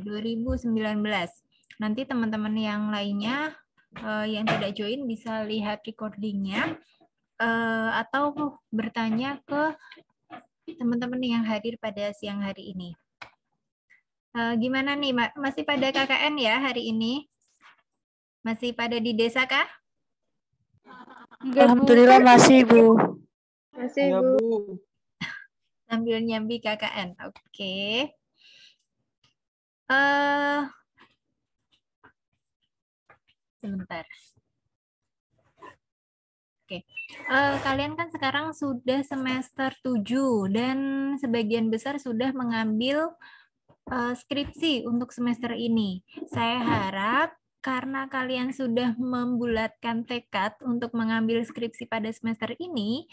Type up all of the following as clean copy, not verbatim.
2019. Nanti teman-teman yang lainnya yang tidak join bisa lihat recordingnya atau bertanya ke teman-teman yang hadir pada siang hari ini. Gimana nih, masih pada KKN ya hari ini? Masih pada di desa kah? Enggak, Alhamdulillah Bu. Masih, Bu. Masih, Bu. Sambil nyambi KKN. Oke. Sebentar. Oke. Kalian kan sekarang sudah semester 7 dan sebagian besar sudah mengambil skripsi untuk semester ini. Saya harap karena kalian sudah membulatkan tekad untuk mengambil skripsi pada semester ini,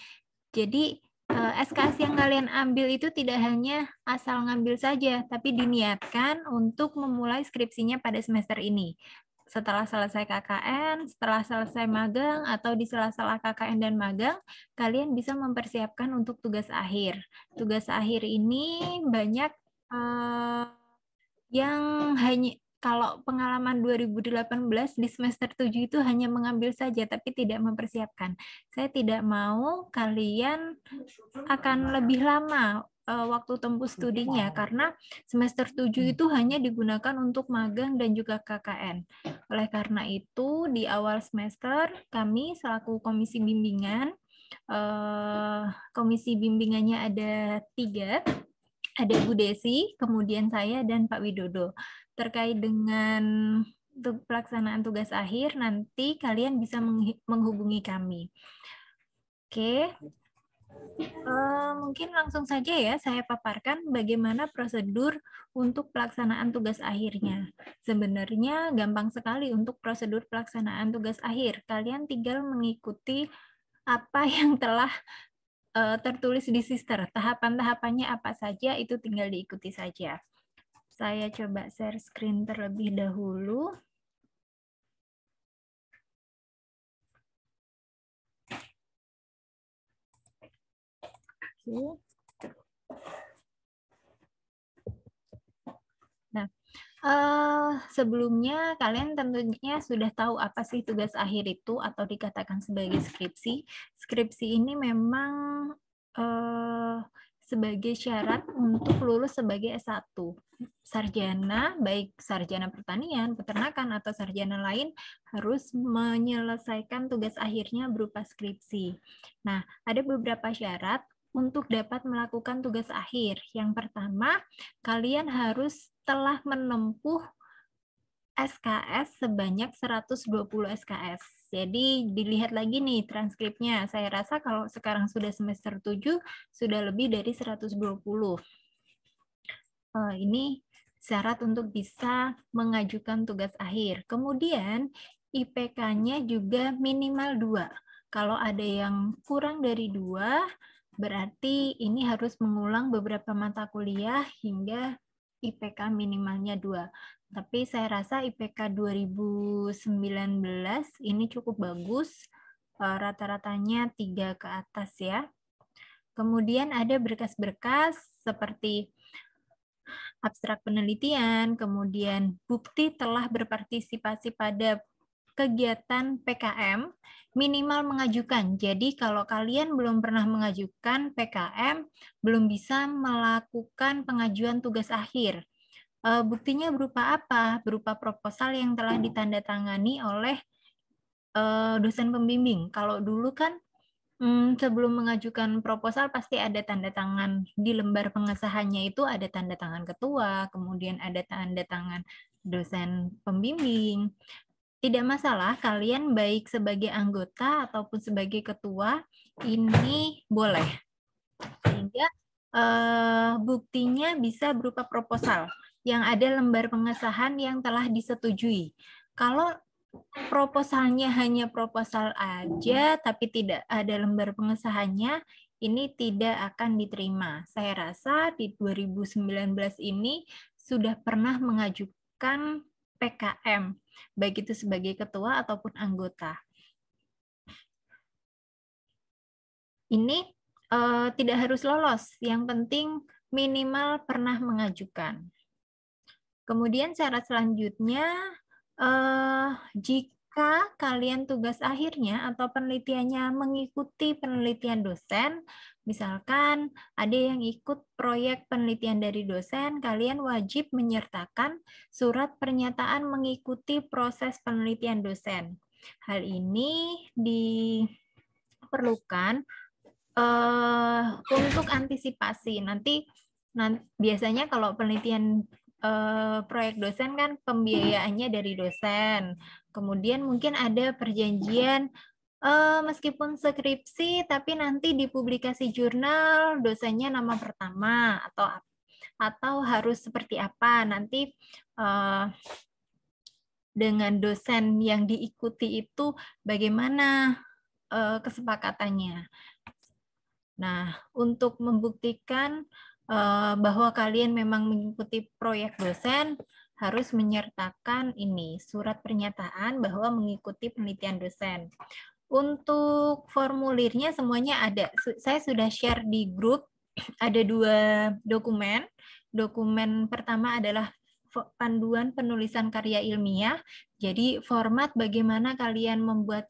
jadi SKS yang kalian ambil itu tidak hanya asal ngambil saja, tapi diniatkan untuk memulai skripsinya pada semester ini. Setelah selesai KKN, setelah selesai magang, atau di sela-sela KKN dan magang, kalian bisa mempersiapkan untuk tugas akhir. Tugas akhir ini banyak yang hanya kalau pengalaman 2018 di semester 7 itu hanya mengambil saja tapi tidak mempersiapkan. Saya tidak mau kalian akan lebih lama waktu tempuh studinya karena semester 7 itu hanya digunakan untuk magang dan juga KKN. Oleh karena itu di awal semester kami selaku komisi bimbingan, komisi bimbingannya ada 3. Ada Bu Desi, kemudian saya, dan Pak Widodo. Terkait dengan pelaksanaan tugas akhir, nanti kalian bisa menghubungi kami. Oke, mungkin langsung saja ya saya paparkan bagaimana prosedur untuk pelaksanaan tugas akhirnya. Sebenarnya gampang sekali untuk prosedur pelaksanaan tugas akhir. Kalian tinggal mengikuti apa yang telah tertulis di Sister. Tahapan-tahapannya apa saja itu tinggal diikuti saja. Saya coba share screen terlebih dahulu. Oke. Nah, sebelumnya kalian tentunya sudah tahu apa sih tugas akhir itu atau dikatakan sebagai skripsi. Skripsi ini memang sebagai syarat untuk lulus sebagai S1. Sarjana, baik sarjana pertanian, peternakan, atau sarjana lain harus menyelesaikan tugas akhirnya berupa skripsi. Nah, ada beberapa syarat untuk dapat melakukan tugas akhir. Yang pertama, kalian harus telah menempuh SKS sebanyak 120 SKS. Jadi dilihat lagi nih transkripnya. Saya rasa kalau sekarang sudah semester 7, sudah lebih dari 120. Ini syarat untuk bisa mengajukan tugas akhir. Kemudian IPK-nya juga minimal 2. Kalau ada yang kurang dari 2, berarti ini harus mengulang beberapa mata kuliah hingga IPK minimalnya 2. Tapi saya rasa IPK 2019 ini cukup bagus, rata-ratanya 3 ke atas ya. Kemudian ada berkas-berkas seperti abstrak penelitian, kemudian bukti telah berpartisipasi pada kegiatan PKM, minimal mengajukan. Jadi kalau kalian belum pernah mengajukan PKM, belum bisa melakukan pengajuan tugas akhir. Buktinya berupa apa? Berupa proposal yang telah ditandatangani oleh dosen pembimbing. Kalau dulu kan sebelum mengajukan proposal pasti ada tanda tangan di lembar pengesahannya, itu ada tanda tangan ketua, kemudian ada tanda tangan dosen pembimbing. Tidak masalah, kalian baik sebagai anggota ataupun sebagai ketua, ini boleh. Sehingga buktinya bisa berupa proposal yang ada lembar pengesahan yang telah disetujui. Kalau proposalnya hanya proposal aja, tapi tidak ada lembar pengesahannya, ini tidak akan diterima. Saya rasa di 2019 ini sudah pernah mengajukan PKM, baik itu sebagai ketua ataupun anggota. Ini tidak harus lolos, yang penting minimal pernah mengajukan. Kemudian syarat selanjutnya, jika kalian tugas akhirnya atau penelitiannya mengikuti penelitian dosen, misalkan ada yang ikut proyek penelitian dari dosen, kalian wajib menyertakan surat pernyataan mengikuti proses penelitian dosen. Hal ini diperlukan untuk antisipasi. Nanti biasanya kalau penelitian proyek dosen kan pembiayaannya dari dosen. Kemudian mungkin ada perjanjian meskipun skripsi tapi nanti di publikasi jurnal dosennya nama pertama atau harus seperti apa nanti dengan dosen yang diikuti itu bagaimana kesepakatannya. Nah, untuk membuktikan bahwa kalian memang mengikuti proyek dosen, harus menyertakan ini, surat pernyataan bahwa mengikuti penelitian dosen. Untuk formulirnya semuanya ada. Saya sudah share di grup, ada 2 dokumen. Dokumen pertama adalah panduan penulisan karya ilmiah. Jadi format bagaimana kalian membuat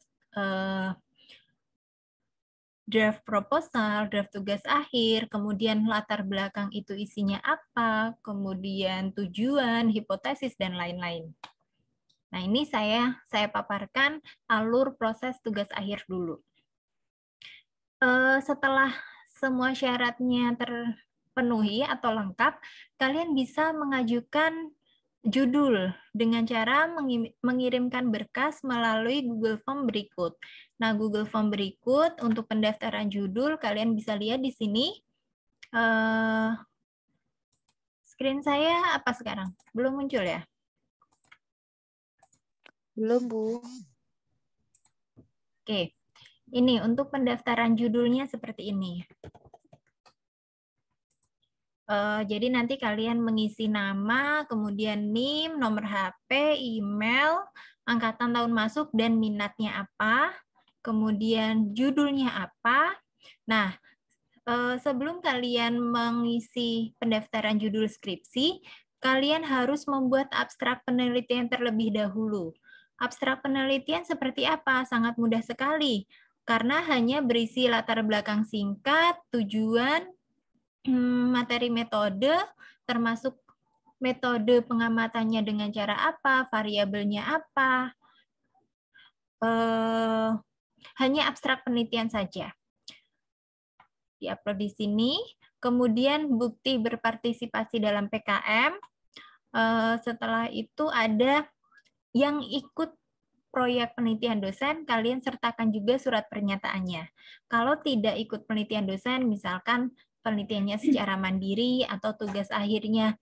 draft proposal, draft tugas akhir, kemudian latar belakang itu isinya apa, kemudian tujuan, hipotesis, dan lain-lain. Nah, ini saya paparkan alur proses tugas akhir dulu. Setelah semua syaratnya terpenuhi atau lengkap, kalian bisa mengajukan judul dengan cara mengirimkan berkas melalui Google Form berikut. Nah, Google Form berikut untuk pendaftaran judul, kalian bisa lihat di sini. Screen saya apa sekarang? Belum muncul ya? Belum, Bu. Oke, ini untuk pendaftaran judulnya seperti ini. Jadi nanti kalian mengisi nama, kemudian NIM, nomor HP, email, angkatan tahun masuk, dan minatnya apa, kemudian judulnya apa. Nah, sebelum kalian mengisi pendaftaran judul skripsi, kalian harus membuat abstrak penelitian terlebih dahulu. Abstrak penelitian seperti apa? Sangat mudah sekali, karena hanya berisi latar belakang singkat, tujuan, materi metode, termasuk metode pengamatannya dengan cara apa, variabelnya apa, hanya abstrak penelitian saja. Di-upload di sini, kemudian bukti berpartisipasi dalam PKM, setelah itu ada yang ikut proyek penelitian dosen, kalian sertakan juga surat pernyataannya. Kalau tidak ikut penelitian dosen, misalkan penelitiannya secara mandiri atau tugas akhirnya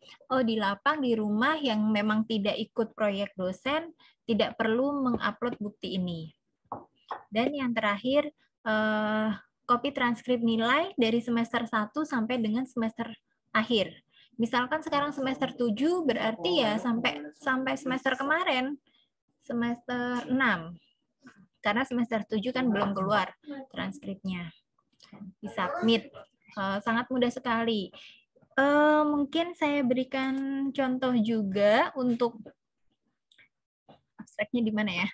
di lapang di rumah yang memang tidak ikut proyek dosen, tidak perlu mengupload bukti ini. Dan yang terakhir, copy transkrip nilai dari semester 1 sampai dengan semester akhir. Misalkan sekarang semester 7 berarti ya sampai semester kemarin, semester 6. Karena semester 7 kan belum keluar transkripnya. Disubmit. Sangat mudah sekali. Mungkin saya berikan contoh juga untuk abstraknya di mana ya?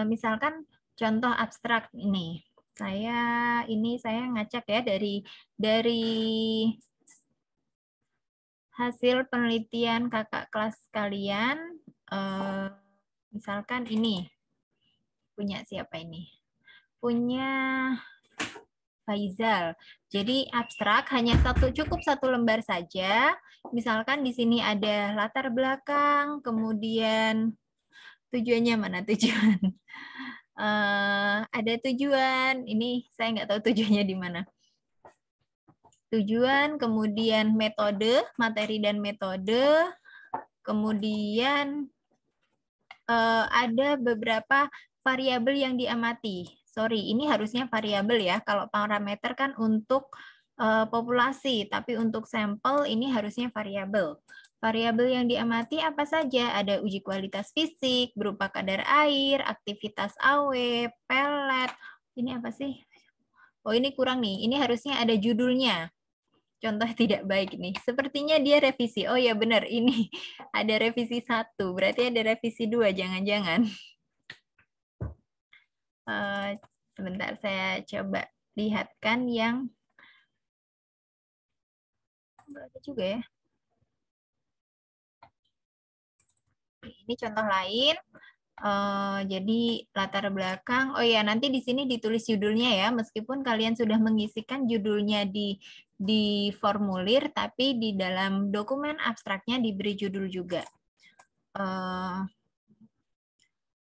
Misalkan contoh abstrak ini. Saya ngacak ya dari hasil penelitian kakak kelas kalian. Misalkan ini punya siapa ini? Punya Faizal. Jadi abstrak hanya cukup satu lembar saja. Misalkan di sini ada latar belakang, kemudian tujuannya mana tujuan? Ada tujuan. Ini saya nggak tahu tujuannya di mana. Tujuan, kemudian metode, materi dan metode, kemudian ada beberapa variabel yang diamati. Sorry, ini harusnya variabel ya. Kalau parameter kan untuk populasi, tapi untuk sampel ini harusnya variabel. Variabel yang diamati apa saja? Ada uji kualitas fisik, berupa kadar air, aktivitas AW, pelet. Ini apa sih? Oh, ini kurang nih. Ini harusnya ada judulnya. Contoh tidak baik nih. Sepertinya dia revisi. Oh ya benar, ini ada revisi 1. Berarti ada revisi 2, jangan-jangan. Sebentar, saya coba lihatkan yang ada juga ya. Ini contoh lain. Jadi latar belakang. Oh ya, nanti di sini ditulis judulnya ya. Meskipun kalian sudah mengisikan judulnya di formulir, tapi di dalam dokumen abstraknya diberi judul juga.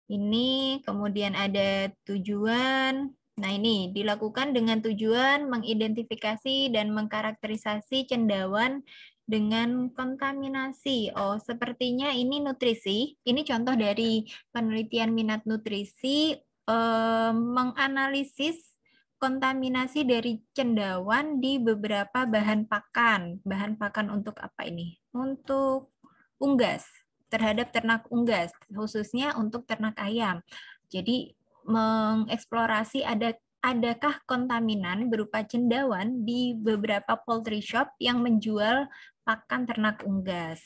Ini kemudian ada tujuan. Nah, ini dilakukan dengan tujuan mengidentifikasi dan mengkarakterisasi cendawan dengan kontaminasi. Oh, sepertinya ini nutrisi. Ini contoh dari penelitian minat nutrisi menganalisis kontaminasi dari cendawan di beberapa bahan pakan. Bahan pakan untuk apa ini? Untuk unggas, terhadap ternak unggas, khususnya untuk ternak ayam. Jadi mengeksplorasi adakah kontaminan berupa cendawan di beberapa poultry shop yang menjual pakan ternak unggas.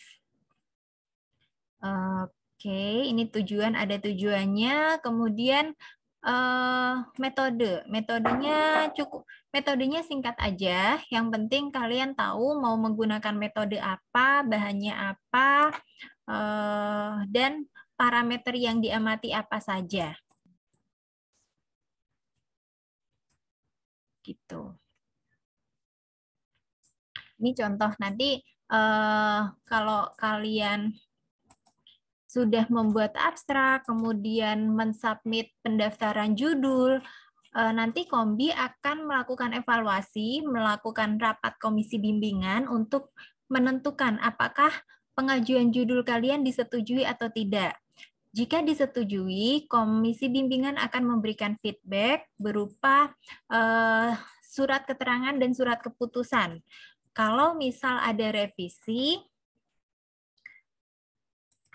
Oke, ini tujuan, ada tujuannya. Kemudian metodenya metodenya singkat aja. Yang penting kalian tahu mau menggunakan metode apa, bahannya apa, dan parameter yang diamati apa saja. Gitu. Ini contoh nanti kalau kalian sudah membuat abstrak, kemudian mensubmit pendaftaran judul, nanti Kombi akan melakukan evaluasi, melakukan rapat komisi bimbingan untuk menentukan apakah pengajuan judul kalian disetujui atau tidak. Jika disetujui, komisi bimbingan akan memberikan feedback berupa surat keterangan dan surat keputusan. Kalau misal ada revisi,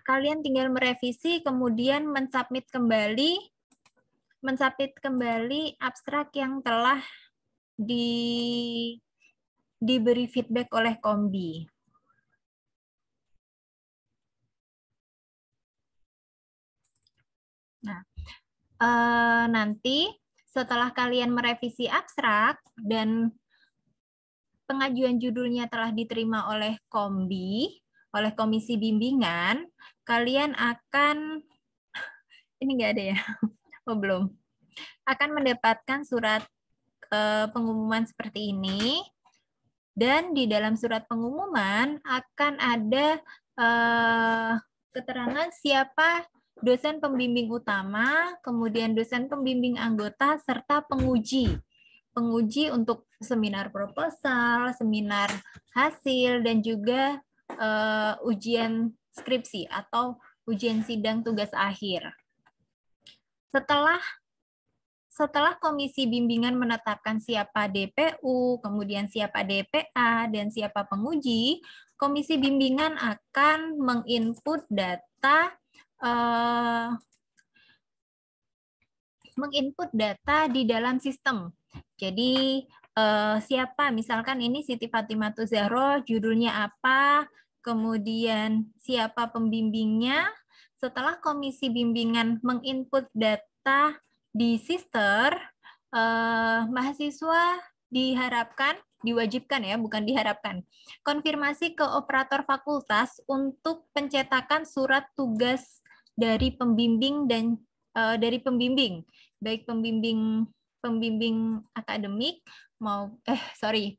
kalian tinggal merevisi, kemudian mensubmit kembali abstrak yang telah diberi feedback oleh Kombi. Nah, nanti setelah kalian merevisi abstrak dan pengajuan judulnya telah diterima oleh Kombi, oleh komisi bimbingan, kalian akan, ini nggak ada ya? Oh, belum. Akan mendapatkan surat pengumuman seperti ini, dan di dalam surat pengumuman akan ada keterangan siapa dosen pembimbing utama, kemudian dosen pembimbing anggota, serta penguji. Penguji untuk seminar proposal, seminar hasil, dan juga ujian skripsi atau ujian sidang tugas akhir. Setelah komisi bimbingan menetapkan siapa DPU, kemudian siapa DPA, dan siapa penguji, komisi bimbingan akan menginput data di dalam sistem. Jadi siapa, misalkan ini Siti Fatimatu Zahro, judulnya apa, kemudian siapa pembimbingnya. Setelah komisi bimbingan menginput data di sister, mahasiswa diwajibkan ya, bukan diharapkan, konfirmasi ke operator fakultas untuk pencetakan surat tugas dari pembimbing dan dari pembimbing, baik pembimbing akademik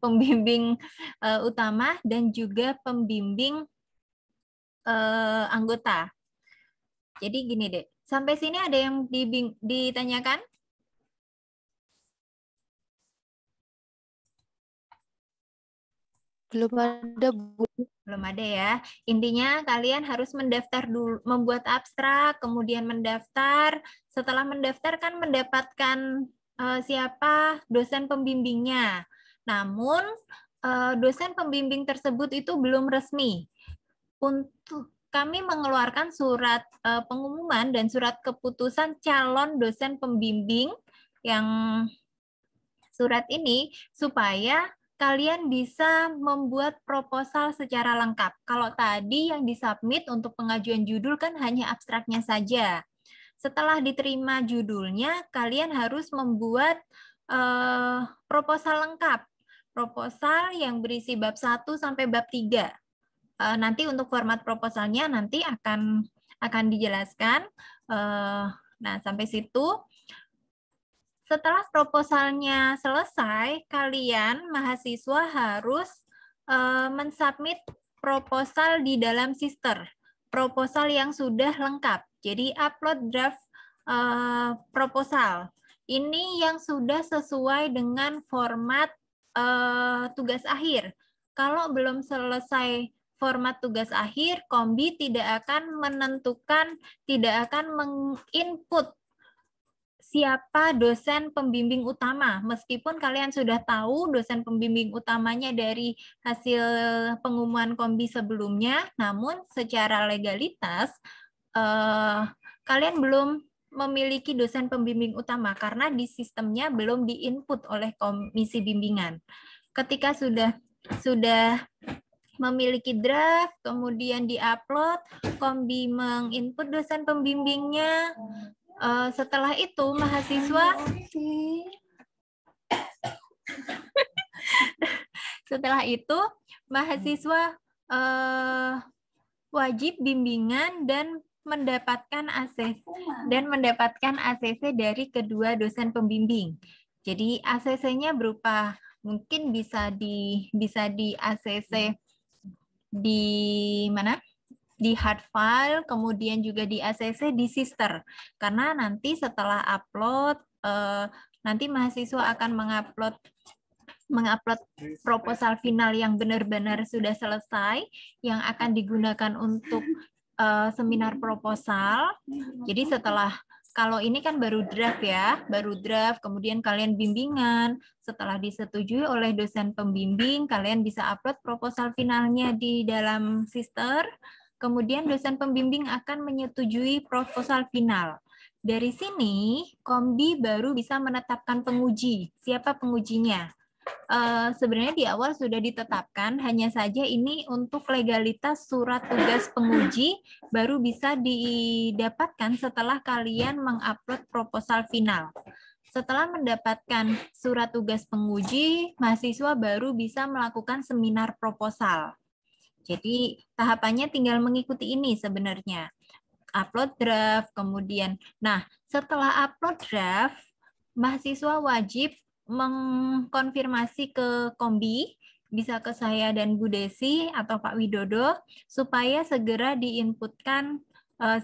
pembimbing utama dan juga pembimbing anggota. Jadi gini deh, sampai sini ada yang ditanyakan? Belum ada, Bu. Belum ada ya. Intinya kalian harus mendaftar dulu, membuat abstrak, kemudian mendaftar. Setelah mendaftar kan mendapatkan siapa dosen pembimbingnya. Namun dosen pembimbing tersebut itu belum resmi. Untuk kami mengeluarkan surat pengumuman dan surat keputusan calon dosen pembimbing yang surat ini supaya kalian bisa membuat proposal secara lengkap. Kalau tadi yang disubmit untuk pengajuan judul kan hanya abstraknya saja. Setelah diterima judulnya, kalian harus membuat proposal lengkap. Proposal yang berisi bab 1 sampai bab 3. Nanti untuk format proposalnya nanti akan dijelaskan. Nah, sampai situ. Setelah proposalnya selesai, kalian mahasiswa harus mensubmit proposal di dalam Sister. Proposal yang sudah lengkap. Jadi upload draft proposal. Ini yang sudah sesuai dengan format tugas akhir. Kalau belum selesai format tugas akhir, Kombi tidak akan menentukan, tidak akan menginput siapa dosen pembimbing utama. Meskipun kalian sudah tahu dosen pembimbing utamanya dari hasil pengumuman Kombi sebelumnya, namun secara legalitas kalian belum memiliki dosen pembimbing utama karena di sistemnya belum diinput oleh komisi bimbingan. Ketika sudah memiliki draft, kemudian diupload, Kombi menginput dosen pembimbingnya. Setelah itu mahasiswa wajib bimbingan dan mendapatkan ACC dari kedua dosen pembimbing. Jadi ACC-nya berupa mungkin bisa di ACC di mana? Di hard file, kemudian juga di ACC di Sister. Karena nanti setelah upload, nanti mahasiswa akan mengupload proposal final yang benar-benar sudah selesai, yang akan digunakan untuk seminar proposal. Jadi kalau ini kan baru draft ya, kemudian kalian bimbingan, setelah disetujui oleh dosen pembimbing, kalian bisa upload proposal finalnya di dalam Sister. Kemudian dosen pembimbing akan menyetujui proposal final. Dari sini, Kombi baru bisa menetapkan penguji. Siapa pengujinya? Sebenarnya di awal sudah ditetapkan, hanya saja ini untuk legalitas surat tugas penguji baru bisa didapatkan setelah kalian mengupload proposal final. Setelah mendapatkan surat tugas penguji, mahasiswa baru bisa melakukan seminar proposal. Jadi tahapannya tinggal mengikuti ini sebenarnya. Upload draft, kemudian. Nah, setelah upload draft, mahasiswa wajib mengkonfirmasi ke Kombi, bisa ke saya dan Bu Desi atau Pak Widodo, supaya segera diinputkan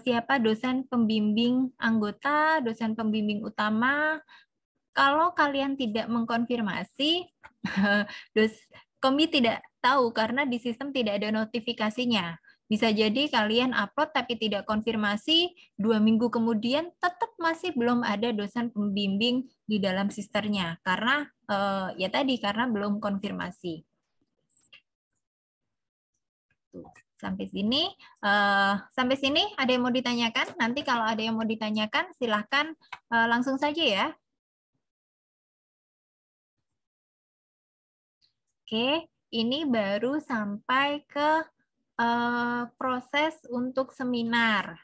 siapa dosen pembimbing anggota, dosen pembimbing utama. Kalau kalian tidak mengkonfirmasi, Kombi tidak tahu karena di sistem tidak ada notifikasinya. Bisa jadi kalian upload tapi tidak konfirmasi, 2 minggu kemudian tetap masih belum ada dosen pembimbing di dalam sisternya karena karena belum konfirmasi. Sampai sini ada yang mau ditanyakan? Nanti kalau ada yang mau ditanyakan silahkan langsung saja ya. Oke, ini baru sampai ke proses untuk seminar.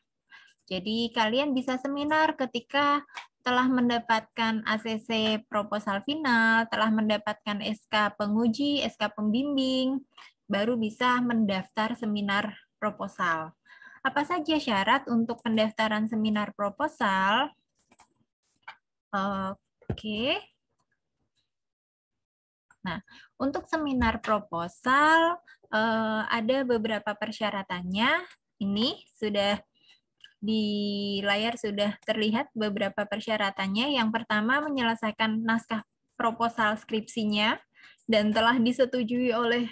Jadi kalian bisa seminar ketika telah mendapatkan ACC proposal final, telah mendapatkan SK penguji, SK pembimbing, baru bisa mendaftar seminar proposal. Apa saja syarat untuk pendaftaran seminar proposal? Oke. Nah, untuk seminar proposal ada beberapa persyaratannya. Ini sudah di layar sudah terlihat beberapa persyaratannya. Yang pertama, menyelesaikan naskah proposal skripsinya dan telah disetujui oleh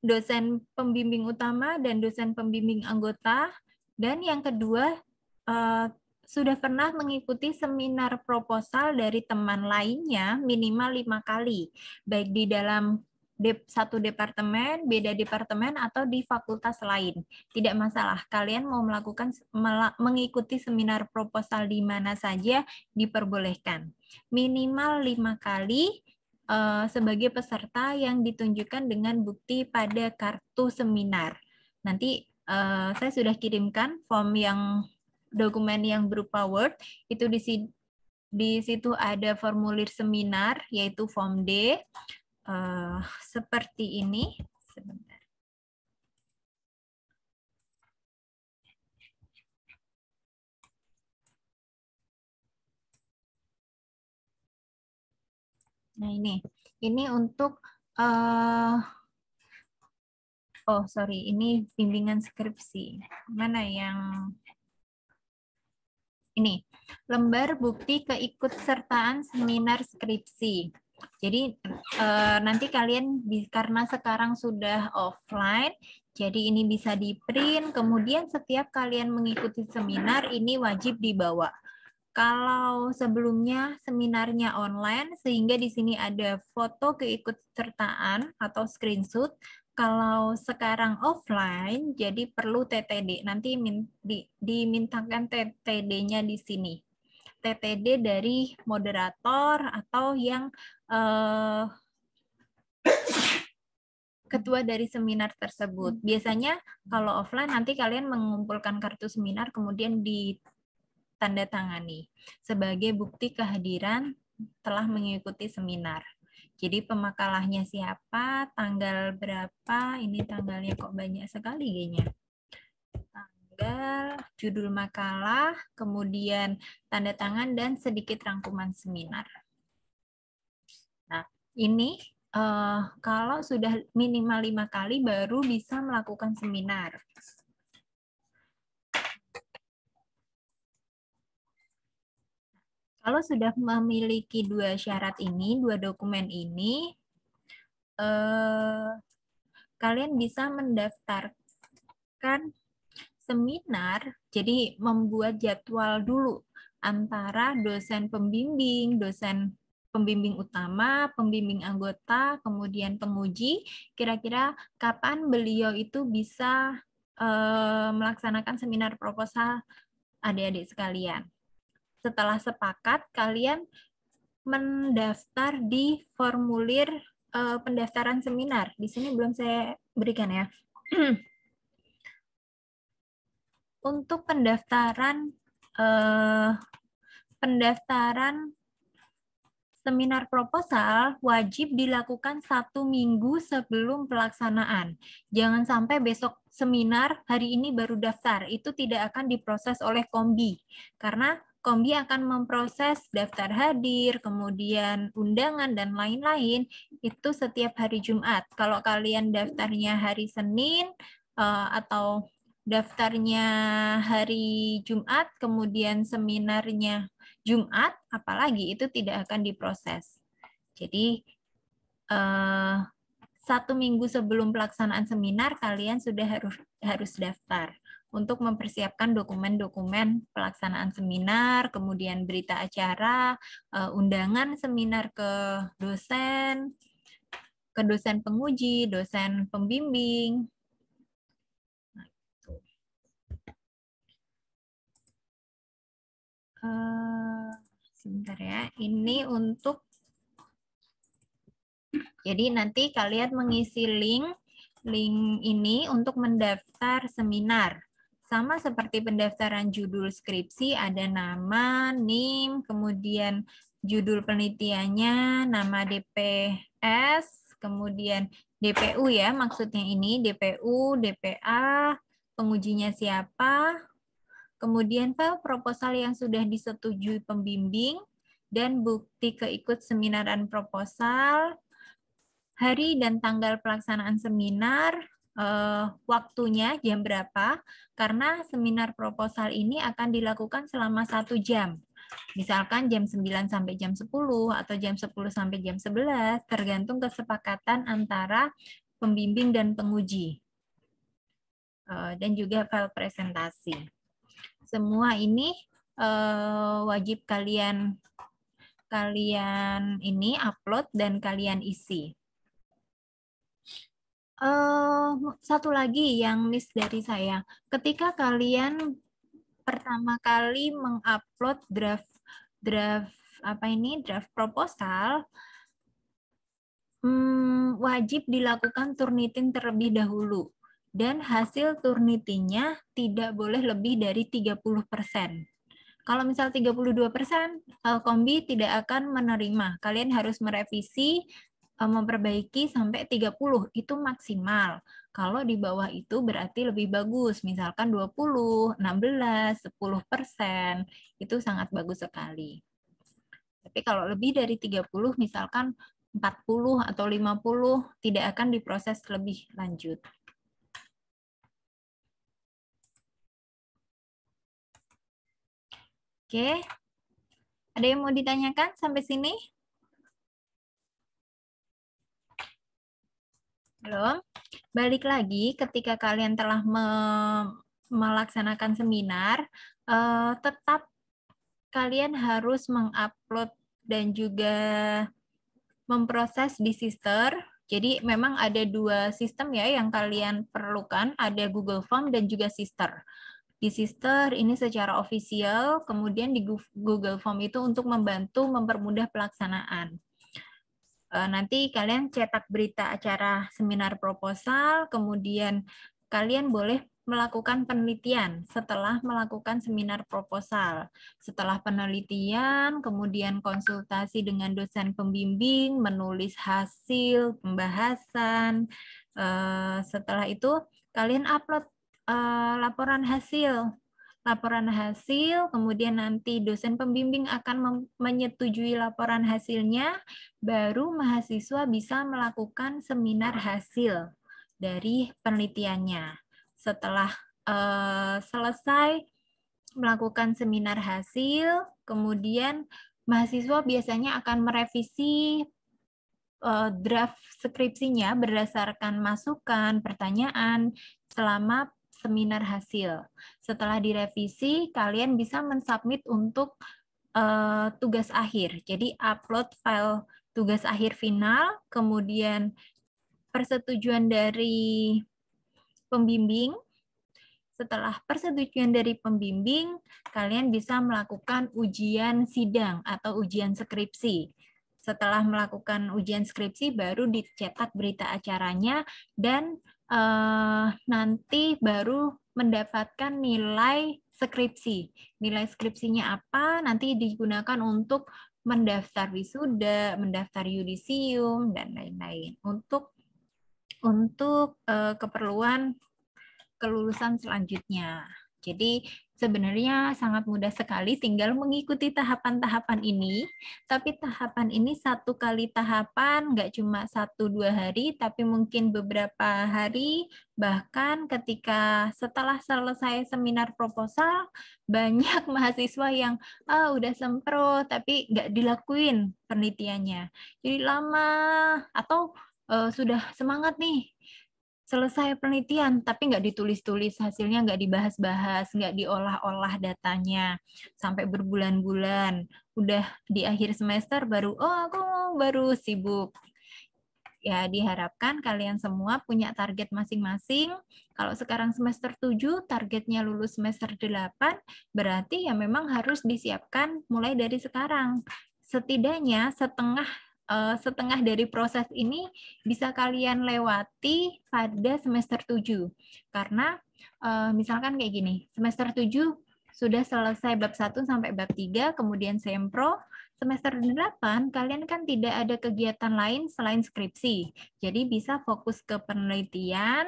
dosen pembimbing utama dan dosen pembimbing anggota. Dan yang kedua, sudah pernah mengikuti seminar proposal dari teman lainnya minimal 5 kali, baik di dalam satu departemen, beda departemen, atau di fakultas lain. Tidak masalah, kalian mau mengikuti seminar proposal di mana saja diperbolehkan. Minimal 5 kali sebagai peserta yang ditunjukkan dengan bukti pada kartu seminar. Nanti saya sudah kirimkan form dokumen yang berupa Word, itu di situ ada formulir seminar, yaitu form D, seperti ini. Sebentar. Nah ini untuk oh sorry, ini bimbingan skripsi. Mana yang ini? Lembar bukti keikutsertaan seminar skripsi. Jadi nanti kalian karena sekarang sudah offline, jadi ini bisa di-print, kemudian setiap kalian mengikuti seminar ini wajib dibawa. Kalau sebelumnya seminarnya online, sehingga di sini ada foto keikutsertaan atau screenshot. Kalau sekarang offline, jadi perlu TTD. Nanti dimintakan TTD-nya di sini. TTD dari moderator atau yang ketua dari seminar tersebut. Biasanya kalau offline nanti kalian mengumpulkan kartu seminar kemudian ditandatangani sebagai bukti kehadiran telah mengikuti seminar. Jadi pemakalahnya siapa, tanggal berapa, ini tanggalnya kok banyak sekali kayaknya. Tanggal, judul makalah, kemudian tanda tangan dan sedikit rangkuman seminar. Nah, ini kalau sudah minimal 5 kali baru bisa melakukan seminar. Kalau sudah memiliki 2 syarat ini, 2 dokumen ini, kalian bisa mendaftarkan seminar, jadi membuat jadwal dulu antara dosen pembimbing utama, pembimbing anggota, kemudian penguji, kira-kira kapan beliau itu bisa melaksanakan seminar proposal adik-adik sekalian. Setelah sepakat, kalian mendaftar di formulir pendaftaran seminar. Di sini belum saya berikan ya. Untuk pendaftaran seminar proposal wajib dilakukan 1 minggu sebelum pelaksanaan. Jangan sampai besok seminar, hari ini baru daftar. Itu tidak akan diproses oleh Kombi. Karena Kombi akan memproses daftar hadir, kemudian undangan, dan lain-lain. Itu setiap hari Jumat. Kalau kalian daftarnya hari Senin, atau daftarnya hari Jumat, kemudian seminarnya Jumat, apalagi itu tidak akan diproses. Jadi 1 minggu sebelum pelaksanaan seminar kalian sudah harus daftar untuk mempersiapkan dokumen-dokumen pelaksanaan seminar, kemudian berita acara, undangan seminar ke dosen penguji, dosen pembimbing. Sebentar ya, ini untuk, jadi nanti kalian mengisi link ini untuk mendaftar seminar. Sama seperti pendaftaran judul skripsi, ada nama, NIM, kemudian judul penelitiannya, nama DPS, kemudian DPU ya, maksudnya ini DPU, DPA, pengujinya siapa, kemudian file proposal yang sudah disetujui pembimbing, dan bukti keikut seminaran proposal, hari dan tanggal pelaksanaan seminar, waktunya jam berapa, karena seminar proposal ini akan dilakukan selama 1 jam. Misalkan jam 9 sampai jam 10 atau jam 10 sampai jam 11, tergantung kesepakatan antara pembimbing dan penguji. Dan juga file presentasi. Semua ini wajib kalian ini upload dan kalian isi. Satu lagi yang miss dari saya, ketika kalian pertama kali mengupload draft draft draft proposal, wajib dilakukan Turnitin terlebih dahulu dan hasil Turnitinnya tidak boleh lebih dari 30%. Kalau misal 32%, Kombi tidak akan menerima. Kalian harus merevisi, memperbaiki sampai 30, itu maksimal. Kalau di bawah itu berarti lebih bagus, misalkan 20, 16, 10%, itu sangat bagus sekali. Tapi kalau lebih dari 30, misalkan 40 atau 50, tidak akan diproses lebih lanjut. Oke, ada yang mau ditanyakan sampai sini? Belum? Balik lagi, ketika kalian telah melaksanakan seminar, tetap kalian harus mengupload dan juga memproses di Sister. Jadi memang ada dua sistem ya yang kalian perlukan, ada Google Form dan juga Sister. Di Sister ini secara ofisial, kemudian di Google Form itu untuk membantu mempermudah pelaksanaan. Nanti kalian cetak berita acara seminar proposal, kemudian kalian boleh melakukan penelitian setelah melakukan seminar proposal. Setelah penelitian, kemudian konsultasi dengan dosen pembimbing, menulis hasil pembahasan. Setelah itu, kalian upload laporan hasil, kemudian nanti dosen pembimbing akan menyetujui laporan hasilnya, baru mahasiswa bisa melakukan seminar hasil dari penelitiannya. Setelah selesai melakukan seminar hasil, kemudian mahasiswa biasanya akan merevisi draft skripsinya berdasarkan masukan, pertanyaan selama seminar hasil. Setelah direvisi, kalian bisa mensubmit untuk tugas akhir. Jadi upload file tugas akhir final, kemudian persetujuan dari pembimbing. Setelah persetujuan dari pembimbing, kalian bisa melakukan ujian sidang atau ujian skripsi. Setelah melakukan ujian skripsi, baru dicetak berita acaranya dan nanti baru mendapatkan nilai skripsi. Nilai skripsinya apa? Nanti digunakan untuk mendaftar wisuda, mendaftar yudisium, dan lain-lain. Untuk keperluan kelulusan selanjutnya. Jadi sebenarnya sangat mudah sekali, tinggal mengikuti tahapan-tahapan ini. Tapi tahapan ini satu kali tahapan, nggak cuma 1-2 hari, tapi mungkin beberapa hari. Bahkan ketika setelah selesai seminar proposal, banyak mahasiswa yang udah sempro, tapi nggak dilakuin penelitiannya. Jadi lama, atau sudah semangat nih, selesai penelitian, tapi nggak ditulis-tulis, hasilnya nggak dibahas-bahas, nggak diolah-olah datanya, sampai berbulan-bulan. Udah di akhir semester baru, oh aku baru sibuk. Ya, diharapkan kalian semua punya target masing-masing. Kalau sekarang semester 7, targetnya lulus semester 8, berarti ya memang harus disiapkan mulai dari sekarang. Setidaknya setengah dari proses ini bisa kalian lewati pada semester 7. Karena misalkan kayak gini, semester 7 sudah selesai bab 1 sampai bab 3, kemudian sempro, semester 8 kalian kan tidak ada kegiatan lain selain skripsi. Jadi bisa fokus ke penelitian.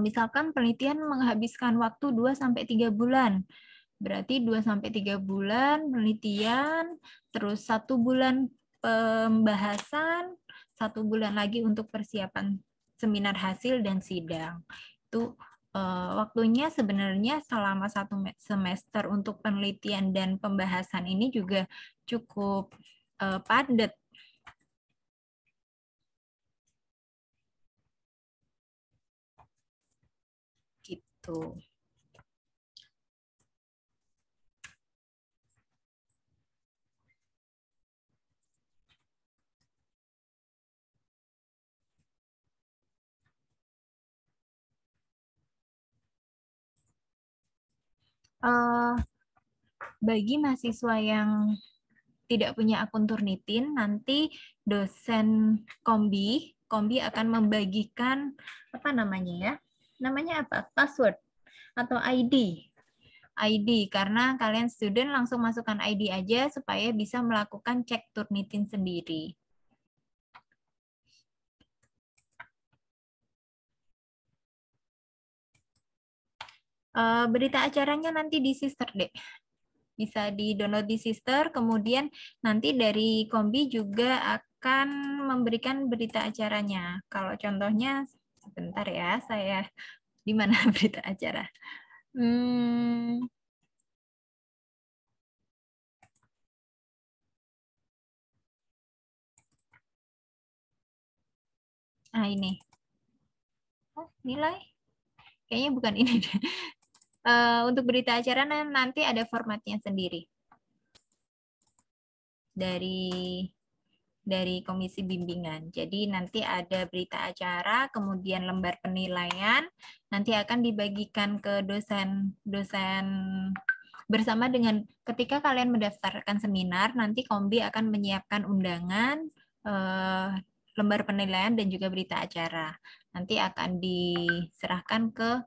Misalkan penelitian menghabiskan waktu 2 sampai 3 bulan. Berarti 2 sampai 3 bulan penelitian, terus 1 bulan pembahasan, 1 bulan lagi untuk persiapan seminar hasil dan sidang. Itu waktunya sebenarnya selama 1 semester untuk penelitian dan pembahasan ini juga cukup padat gitu. bagi mahasiswa yang tidak punya akun Turnitin, nanti dosen Kombi akan membagikan apa namanya ya? Namanya apa? Password atau ID. Karena kalian student langsung masukkan ID aja supaya bisa melakukan cek Turnitin sendiri. Berita acaranya nanti di Sister deh. Bisa di-download di Sister, kemudian nanti dari Kombi juga akan memberikan berita acaranya. Kalau contohnya, sebentar ya, saya di mana berita acara? Nah, ini. Oh, nilai? Kayaknya bukan ini deh. Untuk berita acara nanti ada formatnya sendiri. Dari komisi bimbingan. Jadi nanti ada berita acara, kemudian lembar penilaian, nanti akan dibagikan ke dosen bersama dengan ketika kalian mendaftarkan seminar, nanti Kombi akan menyiapkan undangan, lembar penilaian dan juga berita acara. Nanti akan diserahkan ke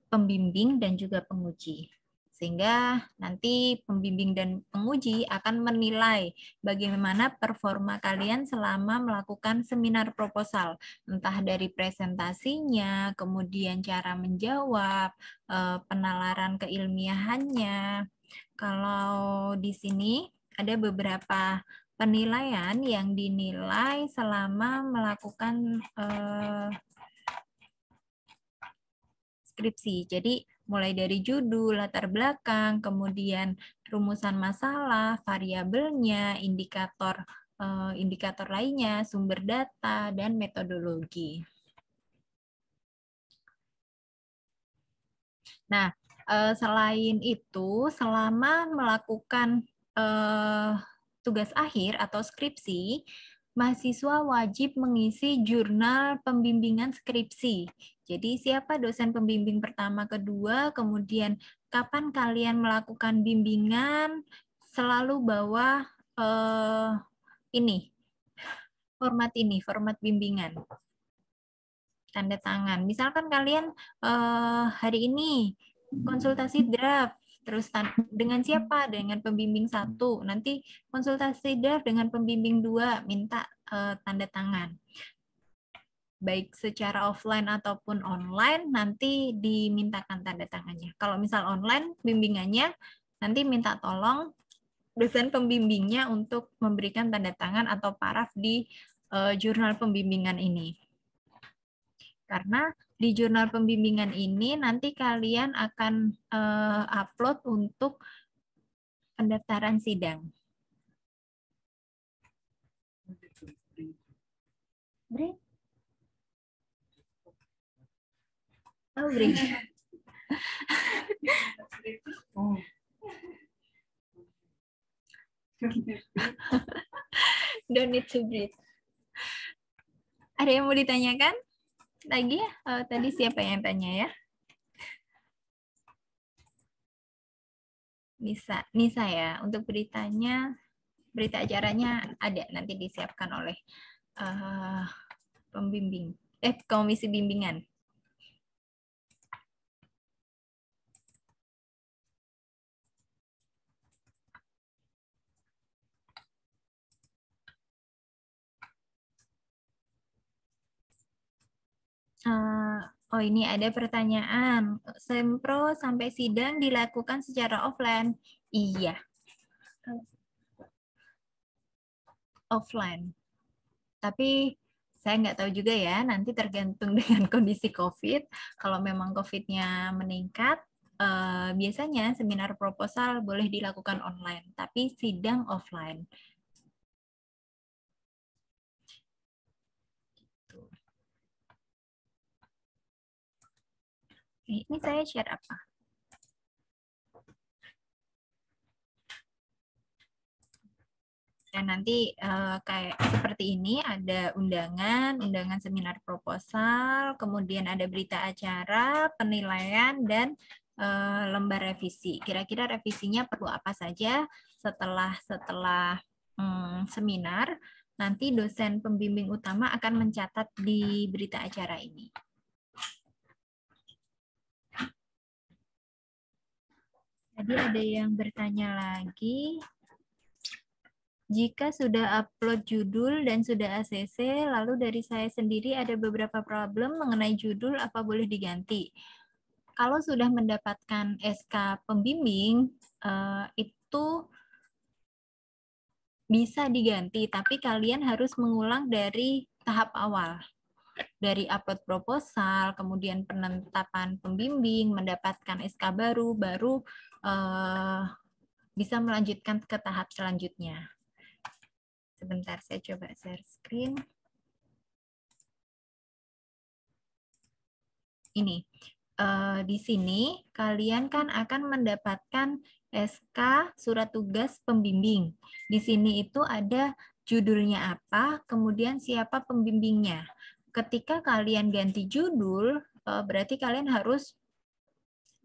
pembimbing dan juga penguji. Sehingga nanti pembimbing dan penguji akan menilai bagaimana performa kalian selama melakukan seminar proposal. Entah dari presentasinya, kemudian cara menjawab, penalaran keilmiahannya. Kalau di sini ada beberapa penilaian yang dinilai selama melakukan skripsi. Jadi mulai dari judul, latar belakang, kemudian rumusan masalah, variabelnya, indikator lainnya, sumber data, dan metodologi. Nah, selain itu, selama melakukan tugas akhir atau skripsi, mahasiswa wajib mengisi jurnal pembimbingan skripsi. Jadi siapa dosen pembimbing pertama, kedua, kemudian kapan kalian melakukan bimbingan, selalu bawa format bimbingan. Tanda tangan. Misalkan kalian hari ini konsultasi draft, terus dengan siapa? Dengan pembimbing 1. Nanti konsultasi draft dengan pembimbing 2, minta tanda tangan. Baik secara offline ataupun online, nanti dimintakan tanda tangannya. Kalau misal online, bimbingannya nanti minta tolong dosen pembimbingnya untuk memberikan tanda tangan atau paraf di jurnal pembimbingan ini. Karena di jurnal pembimbingan ini nanti kalian akan upload untuk pendaftaran sidang. Break. Oh, break. Don't need to breathe. Ada yang mau ditanyakan? Lagi ya? Tadi siapa yang tanya ya? Nisa ya. Untuk berita acaranya ada, nanti disiapkan oleh komisi bimbingan. Oh, ini ada pertanyaan. Sempro sampai sidang dilakukan secara offline? Iya. Offline. Tapi saya nggak tahu juga ya, nanti tergantung dengan kondisi COVID. Kalau memang COVID-nya meningkat, biasanya seminar proposal boleh dilakukan online, tapi sidang offline. Ini saya share apa? Dan nanti kayak seperti ini ada undangan seminar proposal, kemudian ada berita acara, penilaian, dan lembar revisi. Kira-kira revisinya perlu apa saja setelah seminar. Nanti dosen pembimbing utama akan mencatat di berita acara ini. Tadi ada yang bertanya lagi. Jika sudah upload judul dan sudah ACC, lalu dari saya sendiri ada beberapa problem mengenai judul, apa boleh diganti? Kalau sudah mendapatkan SK pembimbing, itu bisa diganti, tapi kalian harus mengulang dari tahap awal. Dari upload proposal, kemudian penetapan pembimbing, mendapatkan SK baru bisa melanjutkan ke tahap selanjutnya. Sebentar, saya coba share screen. Ini, di sini kalian kan akan mendapatkan SK surat tugas pembimbing. Di sini itu ada judulnya apa, kemudian siapa pembimbingnya. Ketika kalian ganti judul, berarti kalian harus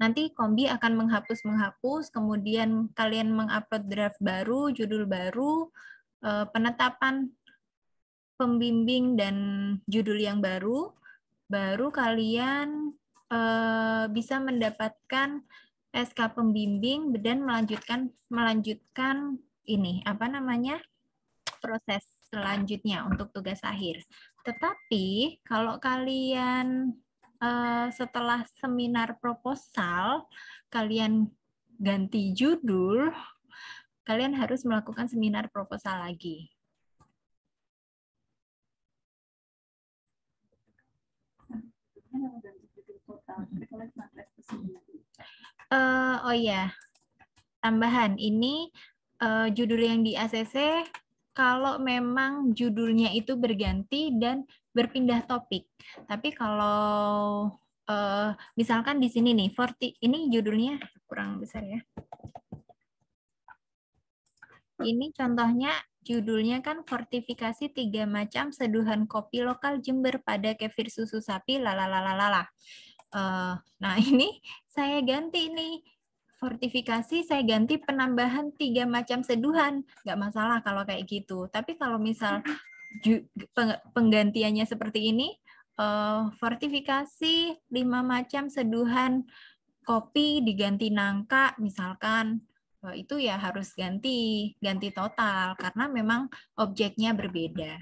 nanti Kombi akan menghapus, kemudian kalian mengupload draft baru, judul baru, penetapan pembimbing dan judul yang baru kalian bisa mendapatkan SK pembimbing dan melanjutkan ini proses selanjutnya untuk tugas akhir. Tetapi kalau kalian setelah seminar proposal kalian ganti judul, kalian harus melakukan seminar proposal lagi. Oh iya, tambahan ini judul yang di ACC kalau memang judulnya itu berganti dan berpindah topik. Tapi kalau misalkan di sini nih, ini judulnya kurang besar ya. Ini contohnya judulnya kan fortifikasi 3 macam seduhan kopi lokal Jember pada kefir susu sapi lalalalalala. Nah ini saya ganti nih fortifikasi, saya ganti penambahan 3 macam seduhan, nggak masalah kalau kayak gitu. Tapi kalau misal penggantiannya seperti ini, fortifikasi 5 macam seduhan kopi diganti nangka misalkan, itu ya harus ganti total karena memang objeknya berbeda.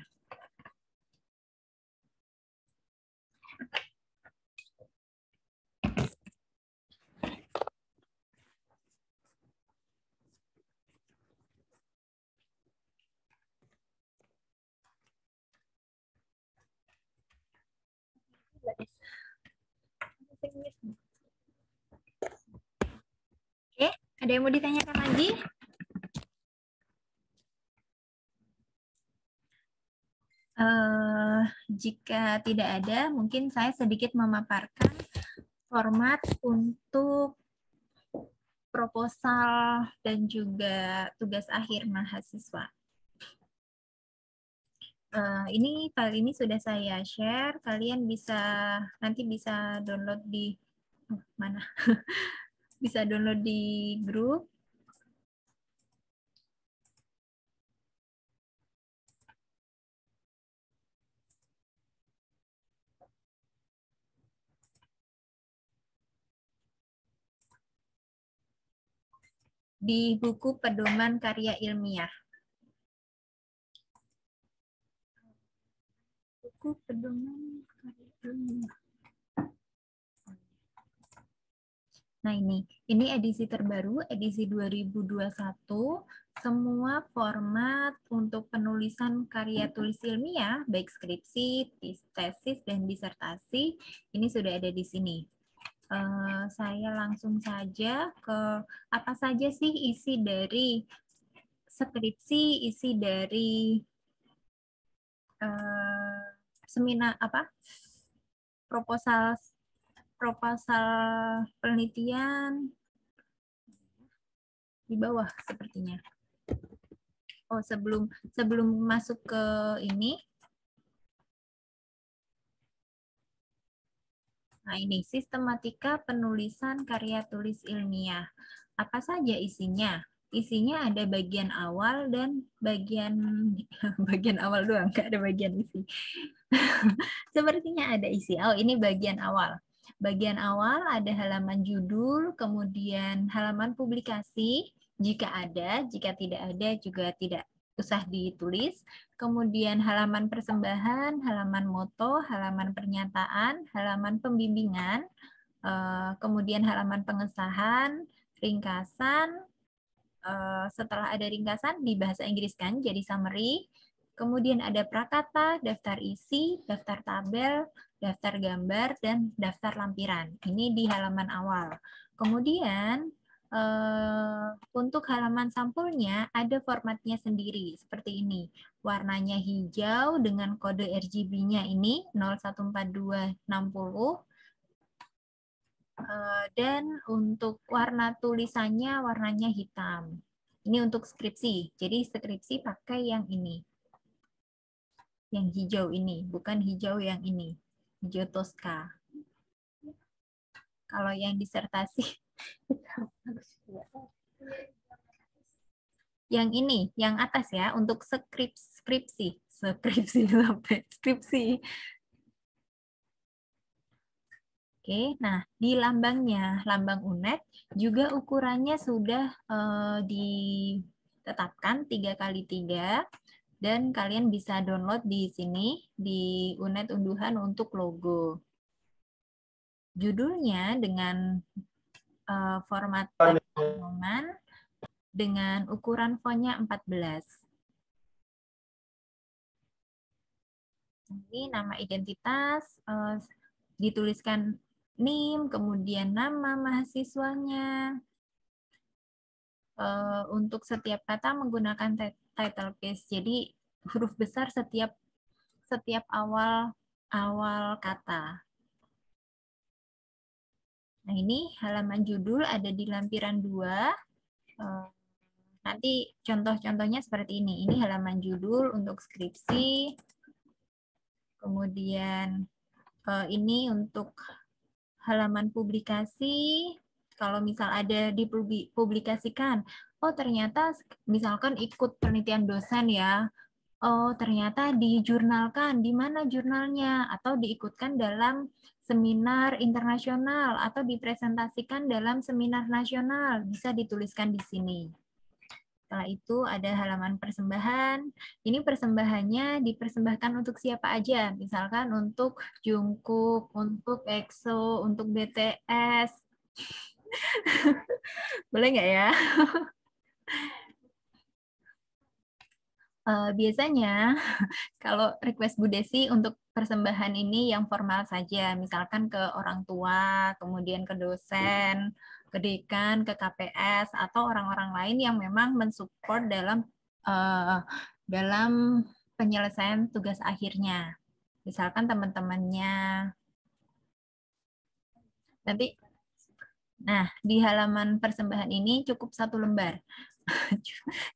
Oke, ada yang mau ditanyakan lagi? Jika tidak ada, mungkin saya sedikit memaparkan format untuk proposal dan juga tugas akhir mahasiswa. Ini file ini sudah saya share, kalian nanti bisa download di mana? Bisa download di grup. Di buku pedoman karya ilmiah. Buku pedoman karya ilmiah. Nah ini edisi terbaru, edisi 2021. Semua format untuk penulisan karya tulis ilmiah, baik skripsi, tesis, dan disertasi, ini sudah ada di sini. Saya langsung saja ke apa saja sih isi dari skripsi, isi dari seminar proposal penelitian di bawah sepertinya. Oh, sebelum masuk ke ini, Nah, ini sistematika penulisan karya tulis ilmiah. Apa saja isinya? Isinya ada bagian awal dan bagian bagian awal doang, nggak ada bagian isi. Sepertinya ada isi. Oh, ini bagian awal. Bagian awal ada halaman judul, kemudian halaman publikasi, jika ada, jika tidak ada juga tidak usah ditulis. Kemudian halaman persembahan, halaman moto, halaman pernyataan, halaman pembimbingan, kemudian halaman pengesahan, ringkasan, setelah ada ringkasan di bahasa Inggris kan jadi summary, kemudian ada prakata, daftar isi, daftar tabel, daftar gambar, dan daftar lampiran. Ini di halaman awal. Kemudian untuk halaman sampulnya ada formatnya sendiri seperti ini. Warnanya hijau dengan kode RGB-nya ini 014260. Dan untuk warna tulisannya warnanya hitam. Ini untuk skripsi. Jadi skripsi pakai yang ini. Yang hijau ini, bukan hijau yang ini. Hijau Tosca. Kalau yang disertasi yang ini, yang atas ya, untuk skripsi. Skripsi. Oke, nah di lambangnya, lambang UNED juga ukurannya sudah ditetapkan 3x3 dan kalian bisa download di sini di UNED Unduhan untuk logo. Judulnya dengan format roman dengan ukuran fontnya 14. Ini nama identitas dituliskan NIM, kemudian nama mahasiswanya. Untuk setiap kata menggunakan title case. Jadi huruf besar setiap awal kata. Nah, ini halaman judul ada di lampiran 2. Nanti contoh-contohnya seperti ini. Ini halaman judul untuk skripsi. Kemudian ini untuk halaman publikasi. Kalau misal ada dipublikasikan, oh ternyata misalkan ikut penelitian dosen ya, oh ternyata dijurnalkan, di mana jurnalnya, atau diikutkan dalam seminar internasional, atau dipresentasikan dalam seminar nasional, bisa dituliskan di sini. Setelah itu ada halaman persembahan. Ini persembahannya dipersembahkan untuk siapa aja. Misalkan untuk Jungkook, untuk EXO, untuk BTS. Boleh nggak ya? Biasanya kalau request Bu Desi untuk persembahan ini yang formal saja, misalkan ke orang tua, kemudian ke dosen, ke dekan, ke KPS, atau orang-orang lain yang memang mensupport dalam penyelesaian tugas akhirnya. Misalkan teman-temannya. Nanti, nah di halaman persembahan ini cukup 1 lembar.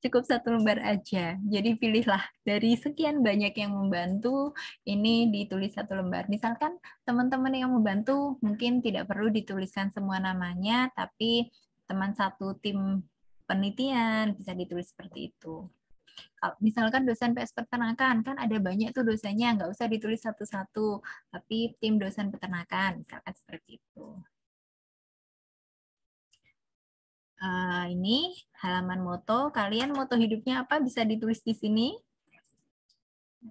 Cukup 1 lembar aja. Jadi pilihlah dari sekian banyak yang membantu, ini ditulis 1 lembar. Misalkan teman-teman yang membantu mungkin tidak perlu dituliskan semua namanya, tapi teman satu tim penelitian bisa ditulis seperti itu. Misalkan dosen PS peternakan, kan ada banyak tuh dosennya, nggak usah ditulis satu-satu, tapi tim dosen peternakan, misalkan seperti itu. Ini halaman moto. Kalian moto hidupnya apa? Bisa ditulis di sini.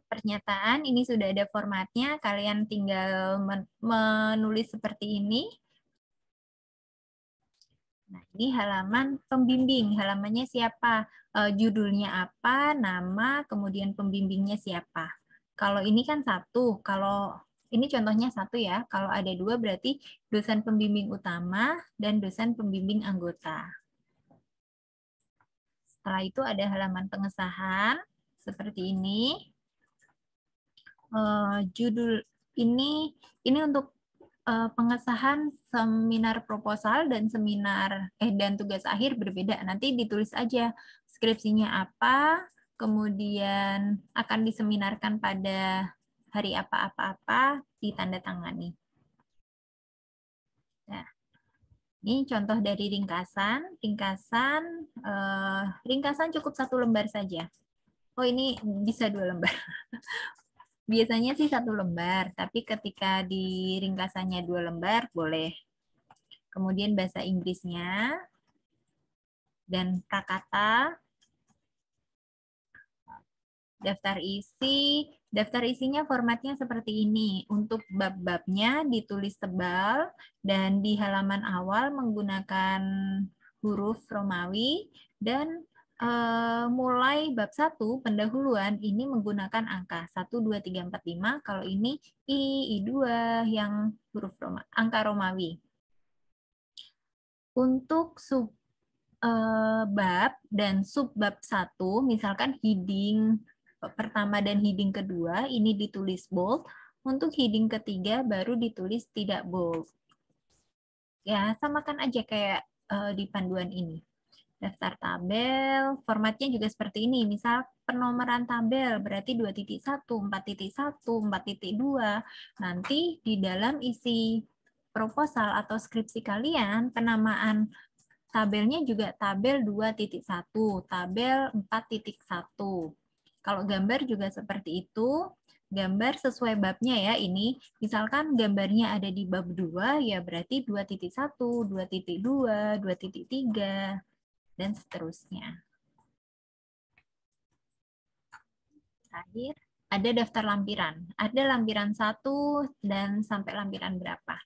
Pernyataan, ini sudah ada formatnya. Kalian tinggal menulis seperti ini. Nah, ini halaman pembimbing. Halamannya siapa? Judulnya apa, nama, kemudian pembimbingnya siapa. Kalau ini kan 1. Kalau ini contohnya 1 ya. Kalau ada 2 berarti dosen pembimbing utama dan dosen pembimbing anggota. Setelah itu ada halaman pengesahan seperti ini. Judul ini untuk pengesahan seminar proposal dan dan tugas akhir berbeda. Nanti ditulis aja skripsinya apa, kemudian akan diseminarkan pada hari apa-apa-apa, ditandatangani. Nah, ini contoh dari ringkasan. Ringkasan cukup 1 lembar saja. Oh, ini bisa 2 lembar. Biasanya sih 1 lembar, tapi ketika di ringkasannya 2 lembar, boleh. Kemudian bahasa Inggrisnya dan prakata. Daftar isinya formatnya seperti ini. Untuk bab-babnya ditulis tebal dan di halaman awal menggunakan huruf Romawi dan mulai bab 1 pendahuluan ini menggunakan angka 1, 2, 3, 4, 5. Kalau ini I2 yang huruf angka Romawi. Untuk bab dan subbab 1, misalkan heading pertama dan heading kedua, ini ditulis bold. Untuk heading ketiga baru ditulis tidak bold. Ya, samakan aja kayak di panduan ini. Daftar tabel, formatnya juga seperti ini. Misal penomoran tabel berarti 2.1, 4.1, 4.2. Nanti di dalam isi proposal atau skripsi kalian, penamaan tabelnya juga tabel 2.1, tabel 4.1. Kalau gambar juga seperti itu, gambar sesuai babnya ya ini. Misalkan gambarnya ada di bab 2, ya berarti 2.1, 2.2, 2.3, dan seterusnya. Terakhir, ada daftar lampiran. Ada lampiran 1 dan sampai lampiran berapa.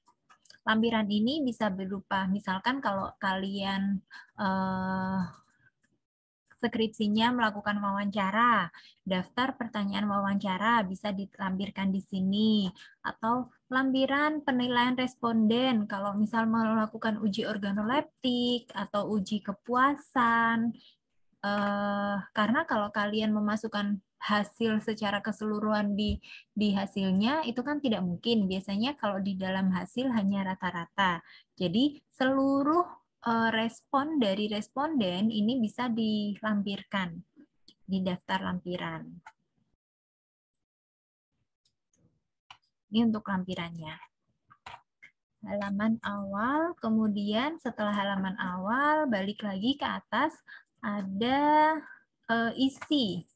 Lampiran ini bisa berupa, misalkan kalau kalian skripsinya melakukan wawancara, daftar pertanyaan wawancara bisa dilampirkan di sini, atau lampiran penilaian responden kalau misal melakukan uji organoleptik atau uji kepuasan. Karena kalau kalian memasukkan hasil secara keseluruhan di hasilnya itu kan tidak mungkin. Biasanya kalau di dalam hasil hanya rata-rata. Jadi seluruh respon dari responden ini bisa dilampirkan di daftar lampiran. Ini untuk lampirannya. Halaman awal, kemudian setelah halaman awal balik lagi ke atas ada isi.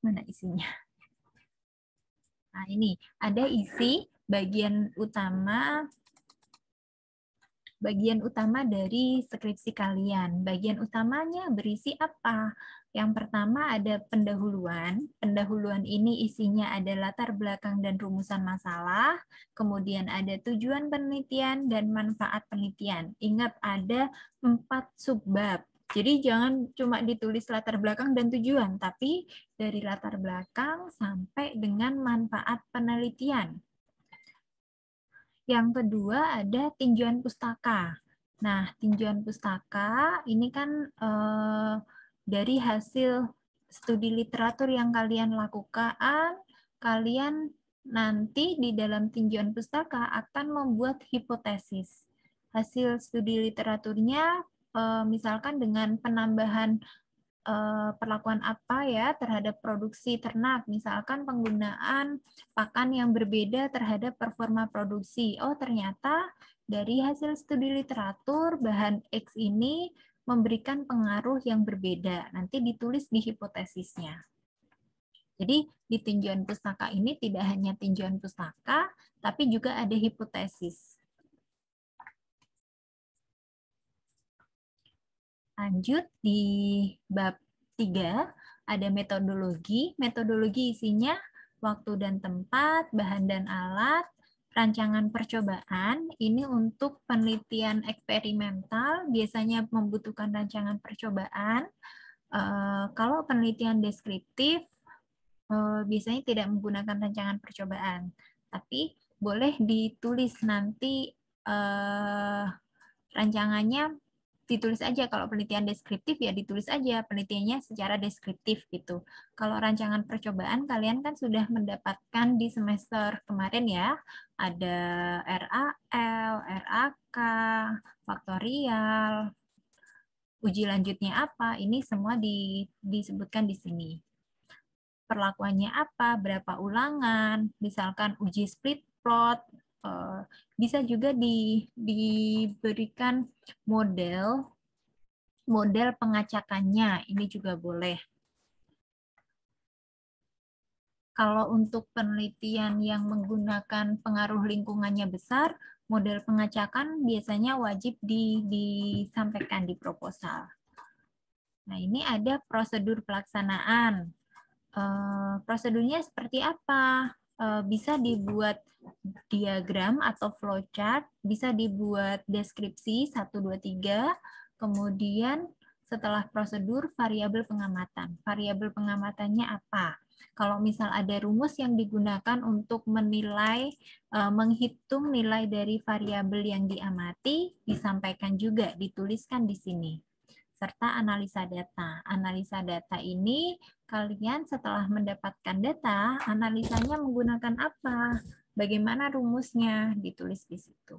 Mana isinya? Nah, ini ada isi bagian utama dari skripsi kalian. Bagian utamanya berisi apa? Yang pertama ada pendahuluan. Pendahuluan ini isinya ada latar belakang dan rumusan masalah. Kemudian ada tujuan penelitian dan manfaat penelitian. Ingat ada 4 subbab. Jadi jangan cuma ditulis latar belakang dan tujuan, tapi dari latar belakang sampai dengan manfaat penelitian. Yang kedua ada tinjauan pustaka. Nah, tinjauan pustaka ini kan dari hasil studi literatur yang kalian lakukan, kalian nanti di dalam tinjauan pustaka akan membuat hipotesis. Hasil studi literaturnya misalkan dengan penambahan perlakuan apa ya terhadap produksi ternak, misalkan penggunaan pakan yang berbeda terhadap performa produksi. Oh, ternyata dari hasil studi literatur bahan X ini memberikan pengaruh yang berbeda. Nanti ditulis di hipotesisnya. Jadi di tinjauan pustaka ini tidak hanya tinjauan pustaka, tapi juga ada hipotesis. Lanjut di bab 3 ada metodologi. Metodologi isinya waktu dan tempat, bahan dan alat, rancangan percobaan. Ini untuk penelitian eksperimental biasanya membutuhkan rancangan percobaan. Kalau penelitian deskriptif biasanya tidak menggunakan rancangan percobaan, tapi boleh ditulis nanti rancangannya ditulis aja. Kalau penelitian deskriptif ya ditulis aja penelitiannya secara deskriptif gitu. Kalau rancangan percobaan kalian kan sudah mendapatkan di semester kemarin ya, ada RAL, RAK, faktorial, uji lanjutnya apa, ini semua disebutkan di sini. Perlakuannya apa, berapa ulangan, misalkan uji split plot, bisa juga diberikan model pengacakannya, ini juga boleh. Kalau untuk penelitian yang menggunakan pengaruh lingkungannya besar, model pengacakan biasanya wajib disampaikan di proposal. Nah, ini ada prosedur pelaksanaan. Prosedurnya seperti apa? Bisa dibuat diagram atau flowchart, bisa dibuat deskripsi 1, 2, 3, kemudian setelah prosedur variabel pengamatan. Variabel pengamatannya apa? Kalau misal ada rumus yang digunakan untuk menilai, menghitung nilai dari variabel yang diamati, disampaikan juga, dituliskan di sini. Serta analisa data. Analisa data ini kalian setelah mendapatkan data, analisanya menggunakan apa? Bagaimana rumusnya? Ditulis di situ.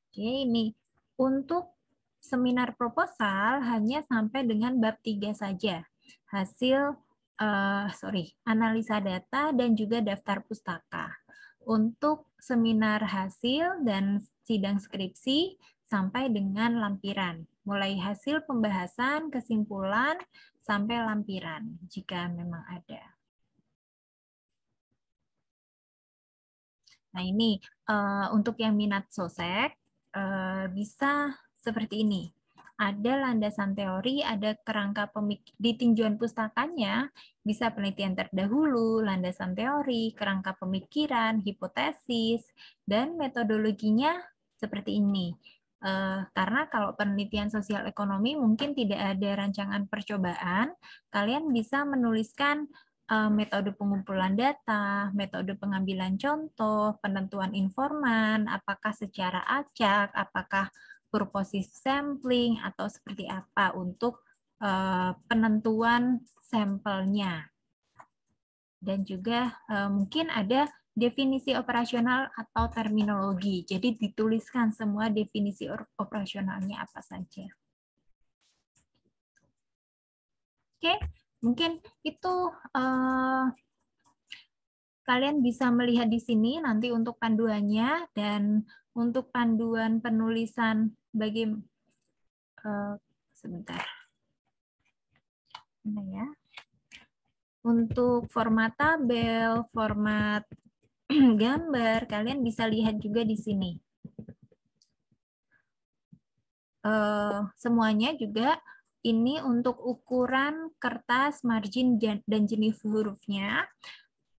Oke, ini untuk seminar proposal hanya sampai dengan bab 3 saja. Hasil, analisa data dan juga daftar pustaka. Untuk seminar hasil dan sidang skripsi sampai dengan lampiran. Mulai hasil pembahasan, kesimpulan, sampai lampiran, jika memang ada. Nah, ini untuk yang minat sosek, bisa seperti ini. Ada landasan teori, ada kerangka di tinjauan pustakanya, bisa penelitian terdahulu, landasan teori, kerangka pemikiran, hipotesis, dan metodologinya seperti ini. Karena kalau penelitian sosial ekonomi mungkin tidak ada rancangan percobaan, kalian bisa menuliskan metode pengumpulan data, metode pengambilan contoh, penentuan informan, apakah secara acak, apakah purposive sampling, atau seperti apa untuk penentuan sampelnya. Dan juga mungkin ada definisi operasional atau terminologi. Jadi dituliskan semua definisi operasionalnya apa saja. Oke, mungkin itu kalian bisa melihat di sini nanti untuk panduannya, dan untuk panduan penulisan sebentar. Mana ya? Untuk format tabel, format gambar, kalian bisa lihat juga di sini. Semuanya juga ini untuk ukuran kertas, margin, dan jenis hurufnya.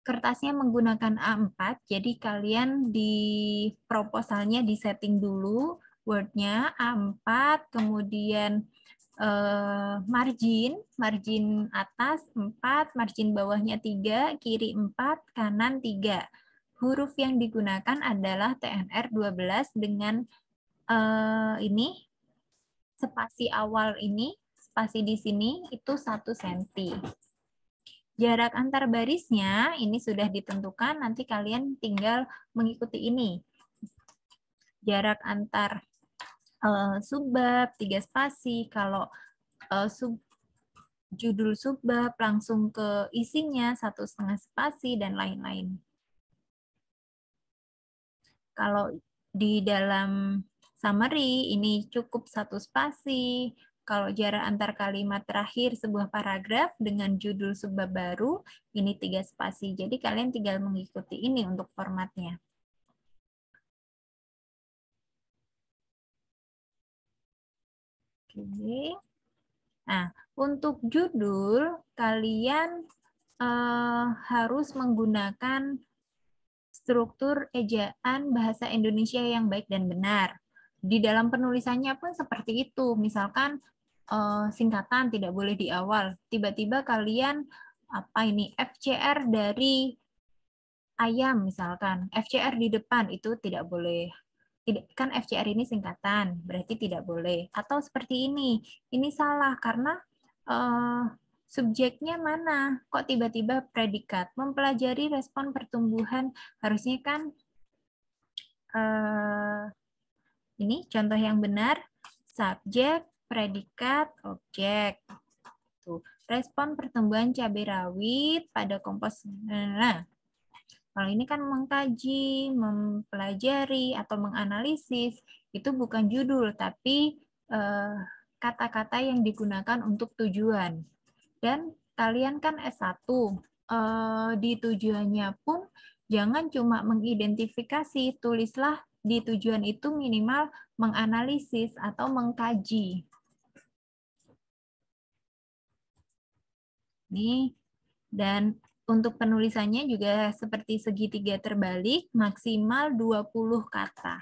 Kertasnya menggunakan A4, jadi kalian di proposalnya disetting dulu Word-nya A4, kemudian margin atas 4, margin bawahnya 3, kiri 4, kanan 3. Huruf yang digunakan adalah TNR 12 dengan ini spasi awal ini, spasi di sini itu 1 cm. Jarak antar barisnya ini sudah ditentukan, nanti kalian tinggal mengikuti ini. Jarak antar subbab 3 spasi, kalau judul subbab langsung ke isinya 1,5 spasi, dan lain-lain. Kalau di dalam summary ini cukup 1 spasi. Kalau jarak antar kalimat terakhir sebuah paragraf dengan judul subbab baru, ini 3 spasi. Jadi kalian tinggal mengikuti ini untuk formatnya. Oke. Nah, untuk judul, kalian harus menggunakan struktur ejaan bahasa Indonesia yang baik dan benar. Di dalam penulisannya pun seperti itu. Misalkan singkatan tidak boleh di awal. Tiba-tiba kalian FCR dari ayam misalkan, FCR di depan, itu tidak boleh. Kan FCR ini singkatan, berarti tidak boleh. Atau seperti ini salah karena subjeknya mana? Kok tiba-tiba predikat? Mempelajari respon pertumbuhan, harusnya kan ini contoh yang benar, subjek, predikat, objek. Tuh, respon pertumbuhan cabai rawit pada kompos. Nah, Kalau ini kan mengkaji, mempelajari, atau menganalisis, itu bukan judul, tapi kata-kata yang digunakan untuk tujuan. Dan kalian kan S1, di tujuannya pun jangan cuma mengidentifikasi, tulislah di tujuan itu minimal menganalisis atau mengkaji. Nih, dan untuk penulisannya juga seperti segitiga terbalik, maksimal 20 kata.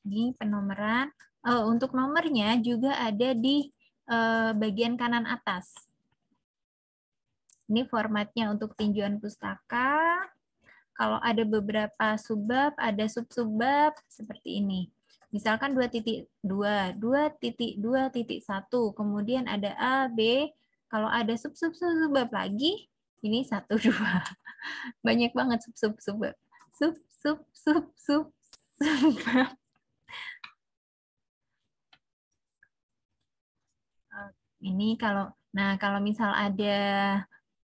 Ini penomoran. Untuk nomornya juga ada di bagian kanan atas. Ini formatnya untuk tinjauan pustaka. Kalau ada beberapa subbab, ada sub-subbab seperti ini. Misalkan 2.2, 2.2.1, kemudian ada A, B. Kalau ada sub-sub-subbab lagi, ini 1, 2. Banyak banget sub-sub-subbab. Sub-sub-sub-sub. Ini kalau misal ada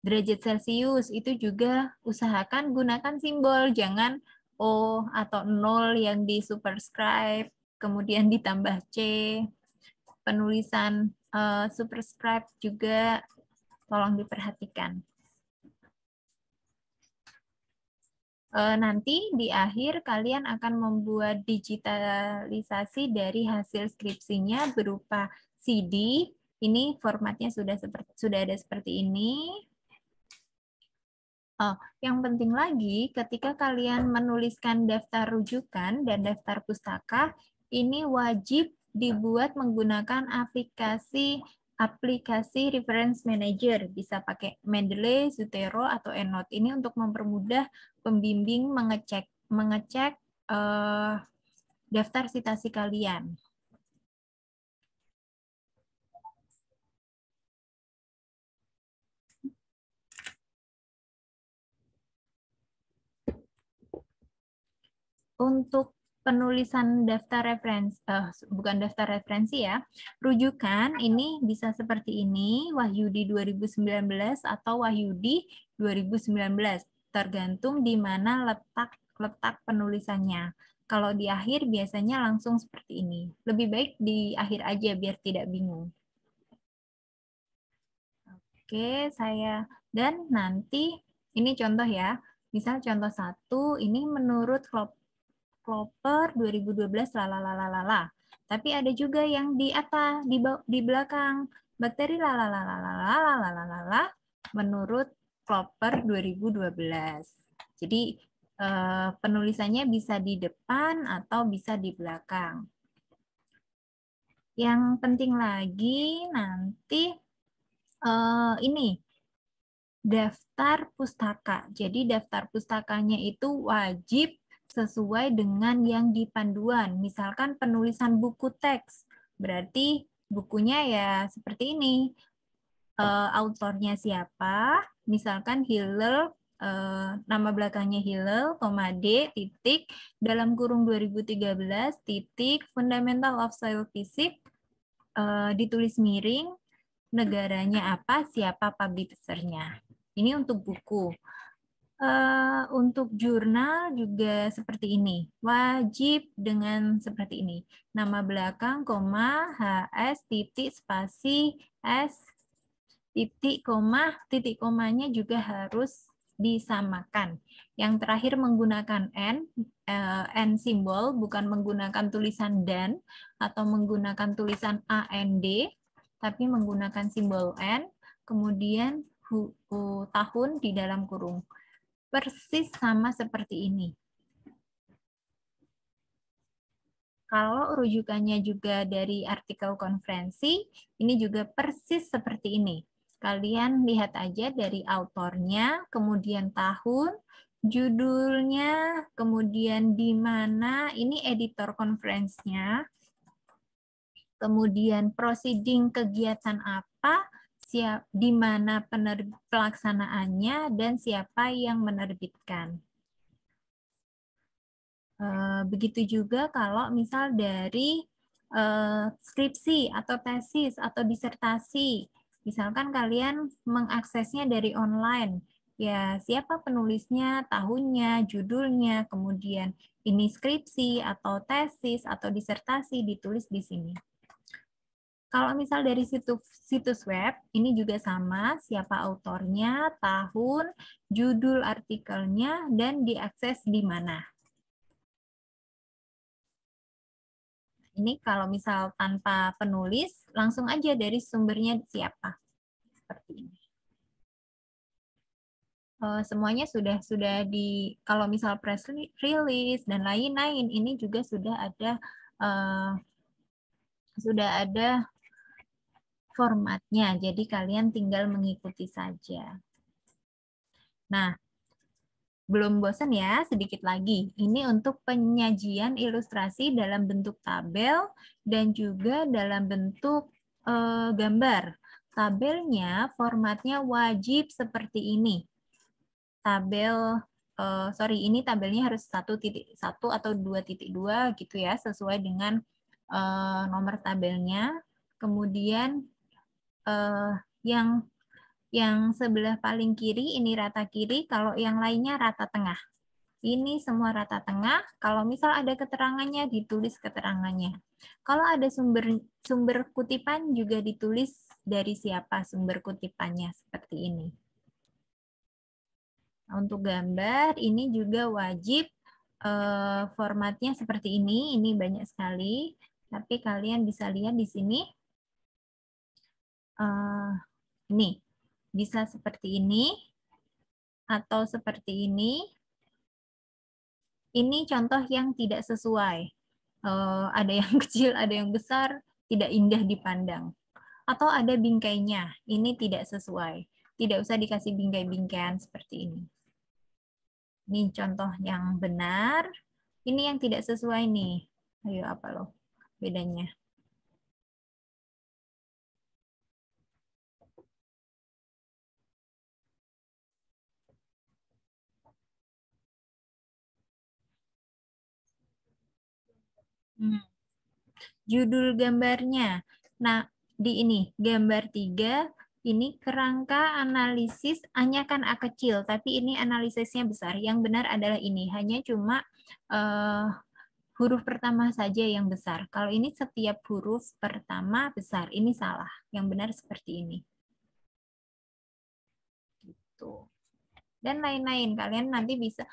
derajat Celcius itu juga usahakan gunakan simbol, jangan O atau 0 yang di superscribe, kemudian ditambah C. Penulisan superscribe juga tolong diperhatikan. Nanti di akhir kalian akan membuat digitalisasi dari hasil skripsinya berupa CD. Ini formatnya sudah ada seperti ini. Yang penting lagi, ketika kalian menuliskan daftar rujukan dan daftar pustaka, ini wajib dibuat menggunakan aplikasi Reference Manager. Bisa pakai Mendeley, Zotero, atau EndNote. Ini untuk mempermudah pembimbing mengecek daftar citasi kalian. Untuk penulisan daftar referensi, bukan daftar referensi ya, rujukan ini bisa seperti ini, Wahyudi 2019 atau Wahyudi 2019, tergantung di mana letak penulisannya. Kalau di akhir biasanya langsung seperti ini. Lebih baik di akhir aja biar tidak bingung. Oke, dan nanti ini contoh ya. Misal contoh 1, ini menurut Klopper 2012 lalalala. Tapi ada juga yang di atas, di belakang. Bakteri lalalala menurut Klopper 2012. Jadi penulisannya bisa di depan atau bisa di belakang. Yang penting lagi nanti ini daftar pustaka. Jadi daftar pustakanya itu wajib sesuai dengan yang di panduan. Misalkan penulisan buku teks, berarti bukunya ya seperti ini. Autornya siapa? Misalkan Hillel, nama belakangnya Hillel, D, titik, dalam kurung 2013, titik, Fundamental of Soil Physics, ditulis miring, negaranya apa, siapa publisher-nya. Ini untuk buku. Untuk jurnal juga seperti ini. Wajib dengan seperti ini. Nama belakang, HS, titik, spasi, S, titik, titik komanya juga harus disamakan. Yang terakhir menggunakan N simbol, bukan menggunakan tulisan dan, atau menggunakan tulisan AND, tapi menggunakan simbol N, kemudian tahun di dalam kurung. Persis sama seperti ini. Kalau rujukannya juga dari artikel konferensi, ini juga persis seperti ini. Kalian lihat aja dari autornya, kemudian tahun, judulnya, kemudian di mana, ini editor konferensinya, kemudian proceeding kegiatan apa, di mana pelaksanaannya, dan siapa yang menerbitkan. Begitu juga kalau misal dari skripsi atau tesis atau disertasi. Misalkan kalian mengaksesnya dari online, ya siapa penulisnya, tahunnya, judulnya, kemudian ini skripsi atau tesis atau disertasi ditulis di sini. Kalau misal dari situs web, ini juga sama, siapa autornya, tahun, judul artikelnya, dan diakses di mana. Ini kalau misal tanpa penulis, langsung aja dari sumbernya siapa. Seperti ini. Semuanya sudah kalau misal press release dan lain-lain, ini juga sudah ada formatnya, jadi kalian tinggal mengikuti saja. Nah, belum bosan ya, sedikit lagi. Ini untuk penyajian ilustrasi dalam bentuk tabel dan juga dalam bentuk gambar. Tabelnya formatnya wajib seperti ini. Ini tabelnya harus 1.1 atau 2.2 gitu ya, sesuai dengan nomor tabelnya. Kemudian yang sebelah paling kiri ini rata kiri, kalau yang lainnya rata tengah. Ini semua rata tengah. Kalau misal ada keterangannya, ditulis keterangannya. Kalau ada sumber kutipan juga ditulis dari siapa sumber kutipannya, seperti ini. Untuk gambar, ini juga wajib formatnya seperti ini. Ini banyak sekali, tapi kalian bisa lihat di sini. Ini bisa seperti ini atau seperti ini. Ini contoh yang tidak sesuai. Ada yang kecil, ada yang besar, tidak indah dipandang. Atau ada bingkainya, ini tidak sesuai. Tidak usah dikasih bingkai-bingkaian seperti ini. Ini contoh yang benar. Ini yang tidak sesuai nih. Ayo, apa loh bedanya? Judul gambarnya. Nah, di ini, gambar 3, ini kerangka analisis hanya kan A kecil, tapi ini analisisnya besar. Yang benar adalah ini, hanya cuma huruf pertama saja yang besar. Kalau ini setiap huruf pertama besar, ini salah. Yang benar seperti ini. Gitu. Dan lain-lain. Kalian nanti bisa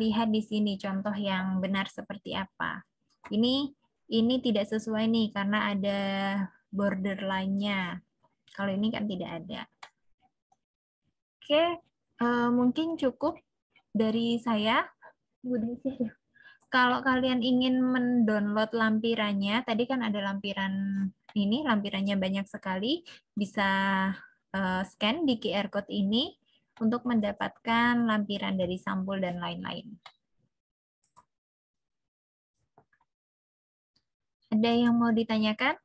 lihat di sini contoh yang benar seperti apa. Ini tidak sesuai nih karena ada borderline-nya. Kalau ini kan tidak ada. Oke, mungkin cukup dari saya. Kalau kalian ingin mendownload lampirannya, tadi kan ada lampirannya banyak sekali. Bisa scan di QR code ini untuk mendapatkan lampiran dari sampul dan lain-lain. Ada yang mau ditanyakan?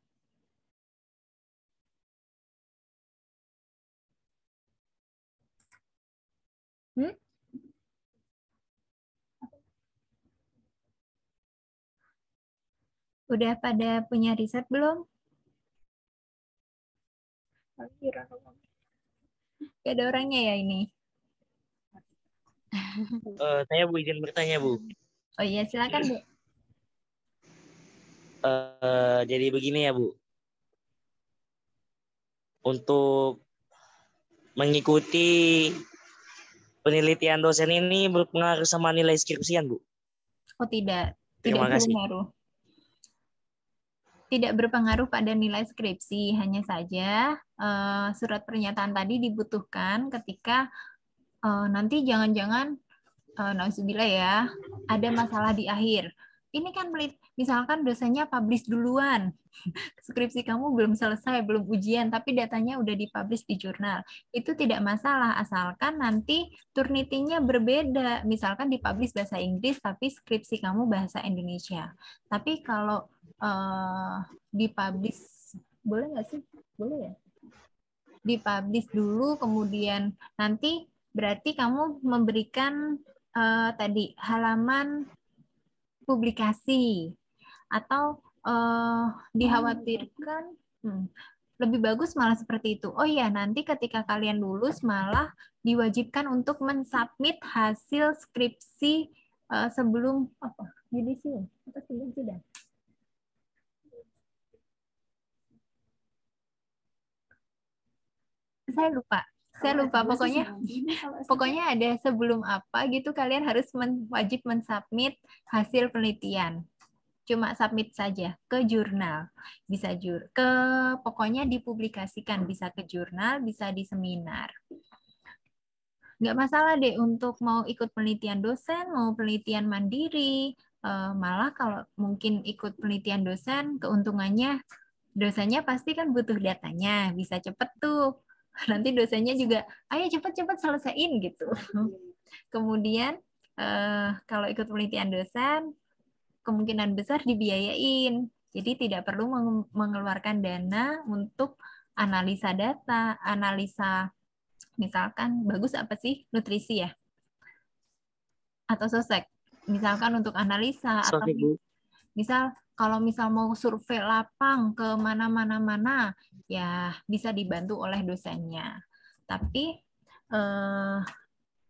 Udah pada punya riset belum? Gak ada orangnya ya ini. Saya Bu izin bertanya Bu. Oh iya silakan Bu. Jadi begini ya Bu. Untuk mengikuti penelitian dosen ini berpengaruh sama nilai skripsian Bu? Oh tidak, Terima tidak kasih. berpengaruh. Tidak berpengaruh pada nilai skripsi, hanya saja surat pernyataan tadi dibutuhkan ketika nanti jangan-jangan nauzubillah ya, ada masalah di akhir. Ini kan misalkan dosennya publish duluan, skripsi kamu belum selesai, belum ujian, tapi datanya udah dipublish di jurnal. Itu tidak masalah, asalkan nanti Turnitin-nya berbeda. Misalkan dipublish bahasa Inggris, tapi skripsi kamu bahasa Indonesia. Tapi kalau dipublish, boleh nggak sih? Boleh ya? Dipublish dulu, kemudian nanti berarti kamu memberikan tadi halaman publikasi atau dikhawatirkan lebih bagus malah seperti itu. Oh iya, nanti ketika kalian lulus malah diwajibkan untuk mensubmit hasil skripsi sebelum apa? Yudisium atau sebelum sidang. Saya lupa pokoknya ada sebelum apa gitu kalian harus wajib mensubmit hasil penelitian. Cuma submit saja ke jurnal, bisa ke pokoknya dipublikasikan, bisa ke jurnal, bisa di seminar. Nggak masalah deh untuk mau ikut penelitian dosen, mau penelitian mandiri, malah kalau mungkin ikut penelitian dosen, keuntungannya dosennya pasti kan butuh datanya, bisa cepet tuh. Nanti dosennya juga, ayo cepet-cepet selesaiin gitu. Kemudian kalau ikut penelitian dosen, kemungkinan besar dibiayain. Jadi tidak perlu mengeluarkan dana untuk analisa data, analisa misalkan bagus apa sih nutrisi ya? Atau sosek. Misalkan untuk analisa atau misal kalau mau survei lapang ke mana-mana ya bisa dibantu oleh dosennya. Tapi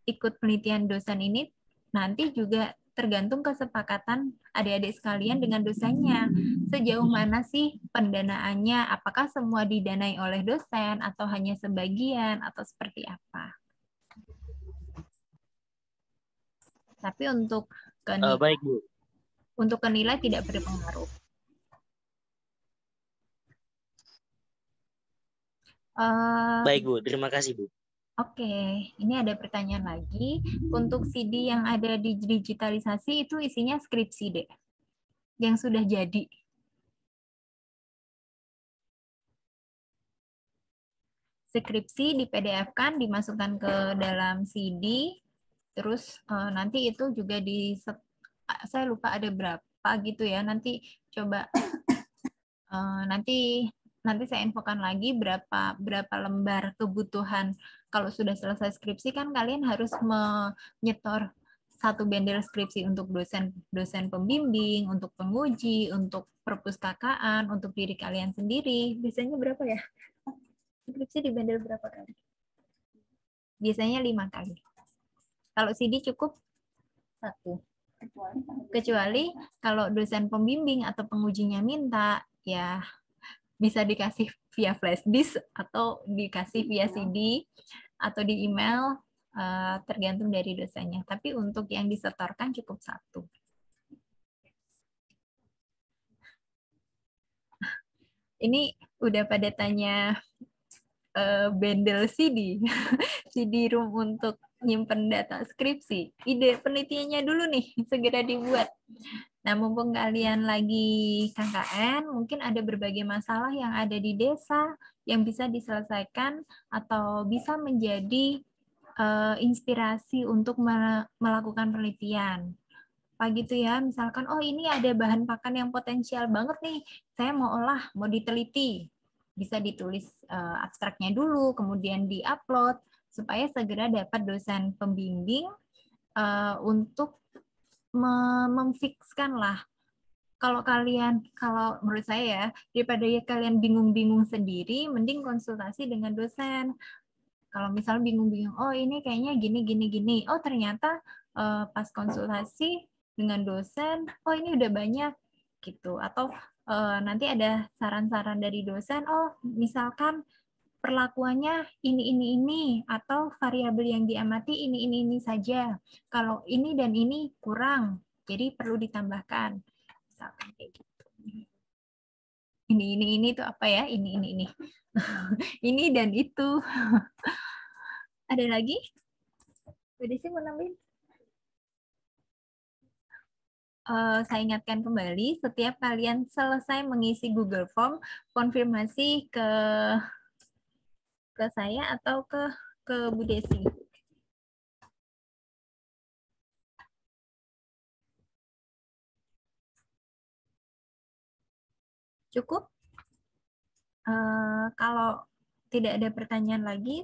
ikut penelitian dosen ini nanti juga tergantung kesepakatan adik-adik sekalian dengan dosennya. Sejauh mana sih pendanaannya? Apakah semua didanai oleh dosen atau hanya sebagian atau seperti apa? Tapi untuk baik, Bu. Untuk nilai tidak berpengaruh. Baik, Bu. Terima kasih, Bu. Oke, ini ada pertanyaan lagi. Untuk CD yang ada di digitalisasi itu isinya skripsi, Dek. Yang sudah jadi. Skripsi di PDF-kan, dimasukkan ke dalam CD, terus nanti itu juga saya lupa ada berapa gitu ya. Nanti coba nanti saya infokan lagi berapa lembar kebutuhan. Kalau sudah selesai skripsi kan kalian harus menyetor satu bendel skripsi untuk dosen pembimbing, untuk penguji, untuk perpustakaan, untuk diri kalian sendiri. Biasanya berapa ya? Skripsi di bendel berapa kali? Biasanya 5 kali. Kalau CD cukup 1. Kecuali kalau dosen pembimbing atau pengujinya minta, ya bisa dikasih via flash disk atau dikasih via CD atau di email, tergantung dari dosennya. Tapi untuk yang disetorkan cukup 1. Ini udah pada tanya bendel CD, CD room untuk nyimpen data skripsi. Ide penelitiannya dulu nih, segera dibuat. Nah, mumpung kalian lagi KKN, mungkin ada berbagai masalah yang ada di desa yang bisa diselesaikan atau bisa menjadi inspirasi untuk melakukan penelitian. Gitu ya, misalkan, oh ini ada bahan pakan yang potensial banget nih, saya mau olah, mau diteliti. Bisa ditulis abstraknya dulu, kemudian di-upload, supaya segera dapat dosen pembimbing untuk memfikskan lah. Kalau menurut saya ya, daripada kalian bingung-bingung sendiri, mending konsultasi dengan dosen. Kalau misal bingung-bingung, oh ini kayaknya gini. Oh ternyata pas konsultasi dengan dosen, oh ini udah banyak gitu. Atau nanti ada saran-saran dari dosen, oh misalkan perlakuannya ini, atau variabel yang diamati ini saja. Kalau ini dan ini kurang, jadi perlu ditambahkan. Misalkan kayak gitu. Ini itu apa ya? Ini. Ini dan itu. Ada lagi? Udah sih mau nambahin? Saya ingatkan kembali, setiap kalian selesai mengisi Google Form, konfirmasi ke saya atau ke Bu Desi. Cukup? Kalau tidak ada pertanyaan lagi,